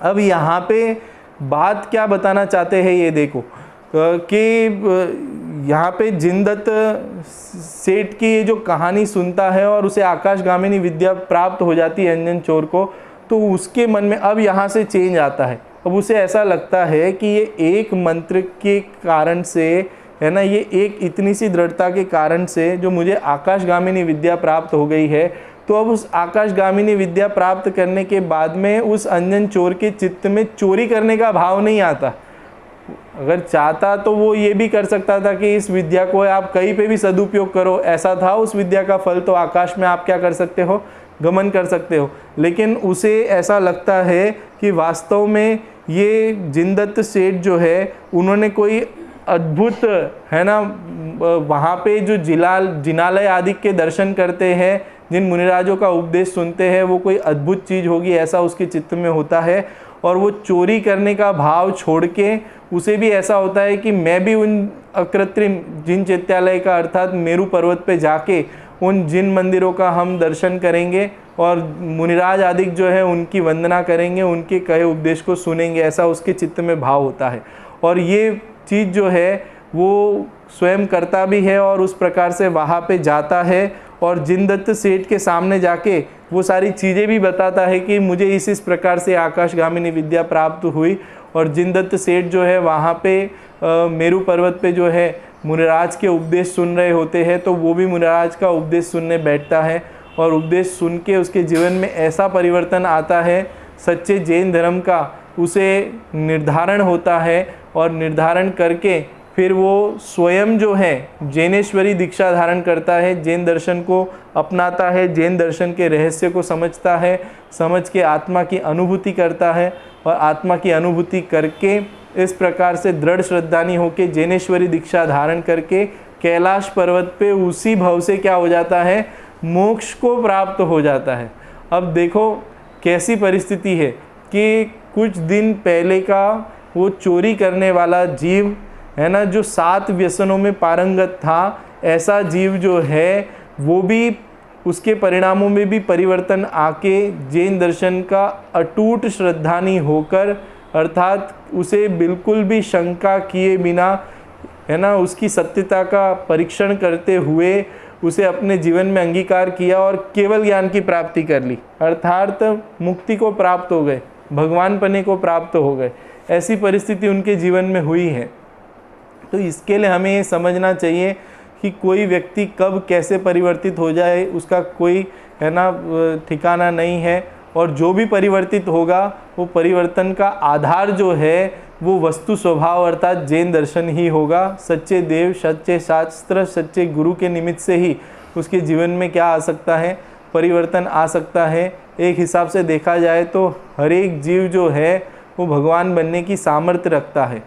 अब यहाँ पे बात क्या बताना चाहते हैं ये देखो कि यहाँ पे जिनदत्त सेठ की ये जो कहानी सुनता है और उसे आकाशगामिनी विद्या प्राप्त हो जाती है अंजन चोर को, तो उसके मन में अब यहाँ से चेंज आता है। अब उसे ऐसा लगता है कि ये एक मंत्र के कारण से, है ना, ये एक इतनी सी दृढ़ता के कारण से जो मुझे आकाशगामिनी विद्या प्राप्त हो गई है, तो अब उस आकाशगामिनी विद्या प्राप्त करने के बाद में उस अंजन चोर के चित्त में चोरी करने का भाव नहीं आता। अगर चाहता तो वो ये भी कर सकता था कि इस विद्या को आप कहीं पे भी सदुपयोग करो, ऐसा था उस विद्या का फल, तो आकाश में आप क्या कर सकते हो, गमन कर सकते हो। लेकिन उसे ऐसा लगता है कि वास्तव में ये जिनदत्त सेठ जो है उन्होंने कोई अद्भुत, है ना, वहाँ पे जो जिनालय आदि के दर्शन करते हैं, जिन मुनिराजों का उपदेश सुनते हैं, वो कोई अद्भुत चीज़ होगी ऐसा उसके चित्त में होता है। और वो चोरी करने का भाव छोड़ के उसे भी ऐसा होता है कि मैं भी उन अकृत्रिम जिन चैत्यालय का अर्थात मेरू पर्वत पे जाके उन जिन मंदिरों का हम दर्शन करेंगे और मुनिराज आदि जो है उनकी वंदना करेंगे, उनके कहे उपदेश को सुनेंगे, ऐसा उसके चित्त में भाव होता है। और ये चीज़ जो है वो स्वयं करता भी है और उस प्रकार से वहाँ पे जाता है और जिनदत्त सेठ के सामने जाके वो सारी चीज़ें भी बताता है कि मुझे इस प्रकार से आकाशगामिनी विद्या प्राप्त हुई। और जिनदत्त सेठ जो है वहाँ पे मेरू पर्वत पे जो है मुनिराज के उपदेश सुन रहे होते हैं, तो वो भी मुनिराज का उपदेश सुनने बैठता है और उपदेश सुन के उसके जीवन में ऐसा परिवर्तन आता है, सच्चे जैन धर्म का उसे निर्धारण होता है और निर्धारण करके फिर वो स्वयं जो है जैनेश्वरी दीक्षा धारण करता है, जैन दर्शन को अपनाता है, जैन दर्शन के रहस्य को समझता है, समझ के आत्मा की अनुभूति करता है और आत्मा की अनुभूति करके इस प्रकार से दृढ़ श्रद्धानी होकर जैनेश्वरी दीक्षा धारण करके कैलाश पर्वत पे उसी भव से क्या हो जाता है, मोक्ष को प्राप्त हो जाता है। अब देखो कैसी परिस्थिति है कि कुछ दिन पहले का वो चोरी करने वाला जीव, है ना, जो 7 व्यसनों में पारंगत था, ऐसा जीव जो है वो भी उसके परिणामों में भी परिवर्तन आके जैन दर्शन का अटूट श्रद्धानी होकर, अर्थात उसे बिल्कुल भी शंका किए बिना, है ना, उसकी सत्यता का परीक्षण करते हुए उसे अपने जीवन में अंगीकार किया और केवल ज्ञान की प्राप्ति कर ली, अर्थात मुक्ति को प्राप्त हो गए, भगवान पने को प्राप्त हो गए। ऐसी परिस्थिति उनके जीवन में हुई है। तो इसके लिए हमें ये समझना चाहिए कि कोई व्यक्ति कब कैसे परिवर्तित हो जाए उसका कोई, है ना, ठिकाना नहीं है। और जो भी परिवर्तित होगा वो परिवर्तन का आधार जो है वो वस्तु स्वभाव अर्थात जैन दर्शन ही होगा। सच्चे देव, सच्चे शास्त्र, सच्चे गुरु के निमित्त से ही उसके जीवन में क्या आ सकता है, परिवर्तन आ सकता है। एक हिसाब से देखा जाए तो हर एक जीव जो है वो भगवान बनने की सामर्थ्य रखता है।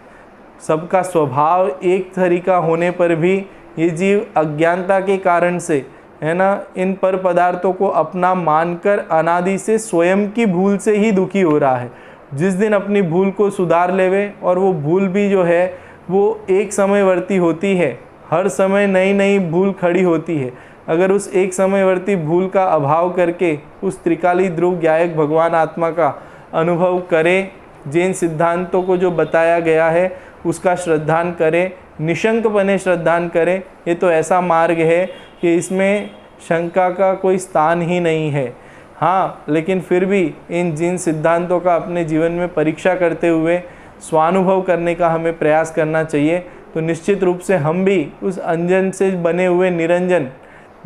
सबका स्वभाव एक तरीका होने पर भी ये जीव अज्ञानता के कारण से, है ना, इन पर पदार्थों को अपना मानकर अनादि से स्वयं की भूल से ही दुखी हो रहा है। जिस दिन अपनी भूल को सुधार लेवे, और वो भूल भी जो है वो एक समयवर्ती होती है, हर समय नई नई भूल खड़ी होती है। अगर उस एक समयवर्ती भूल का अभाव करके उस त्रिकाली ध्रुव ज्ञायक भगवान आत्मा का अनुभव करें, जैन सिद्धांतों को जो बताया गया है उसका श्रद्धान करें, निशंकपने श्रद्धान करें, ये तो ऐसा मार्ग है कि इसमें शंका का कोई स्थान ही नहीं है। हाँ, लेकिन फिर भी इन जिन सिद्धांतों का अपने जीवन में परीक्षा करते हुए स्वानुभव करने का हमें प्रयास करना चाहिए। तो निश्चित रूप से हम भी उस अंजन से बने हुए निरंजन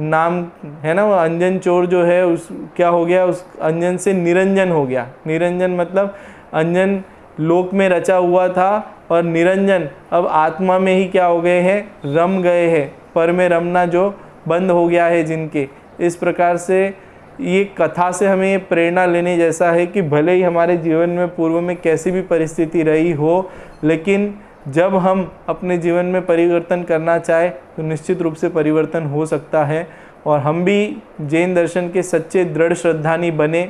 नाम, है ना, वो अंजन चोर जो है उस क्या हो गया, उस अंजन से निरंजन हो गया। निरंजन मतलब अंजन लोक में रचा हुआ था और निरंजन अब आत्मा में ही क्या हो गए हैं, रम गए हैं, पर में रमना जो बंद हो गया है जिनके। इस प्रकार से ये कथा से हमें ये प्रेरणा लेने जैसा है कि भले ही हमारे जीवन में पूर्व में कैसी भी परिस्थिति रही हो, लेकिन जब हम अपने जीवन में परिवर्तन करना चाहे तो निश्चित रूप से परिवर्तन हो सकता है। और हम भी जैन दर्शन के सच्चे दृढ़ श्रद्धानी बने,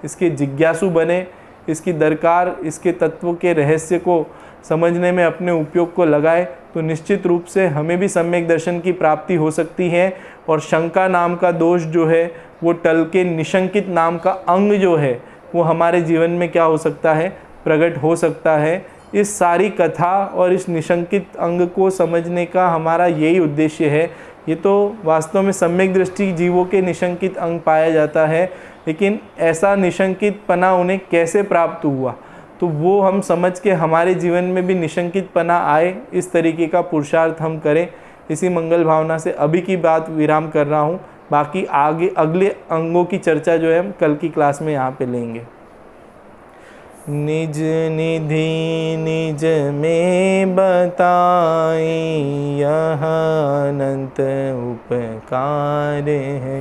इसके जिज्ञासु बने, इसकी दरकार, इसके तत्वों के रहस्य को समझने में अपने उपयोग को लगाए, तो निश्चित रूप से हमें भी सम्यक दर्शन की प्राप्ति हो सकती है। और शंका नाम का दोष जो है वो टल के निशंकित नाम का अंग जो है वो हमारे जीवन में क्या हो सकता है, प्रकट हो सकता है। इस सारी कथा और इस निशंकित अंग को समझने का हमारा यही उद्देश्य है। ये तो वास्तव में सम्यक दृष्टि जीवों के निशंकित अंग पाया जाता है, लेकिन ऐसा निशंकित पना उन्हें कैसे प्राप्त हुआ, तो वो हम समझ के हमारे जीवन में भी निशंकित पना आए, इस तरीके का पुरुषार्थ हम करें। इसी मंगल भावना से अभी की बात विराम कर रहा हूँ। बाकी आगे अगले अंगों की चर्चा जो है हम कल की क्लास में यहाँ पे लेंगे। निज निधि निज में बताई, यह अनंत उपकार है,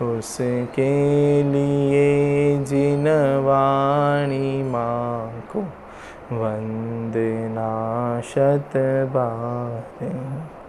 उसके लिए जिन वाणी माँ को वंदना शत बार।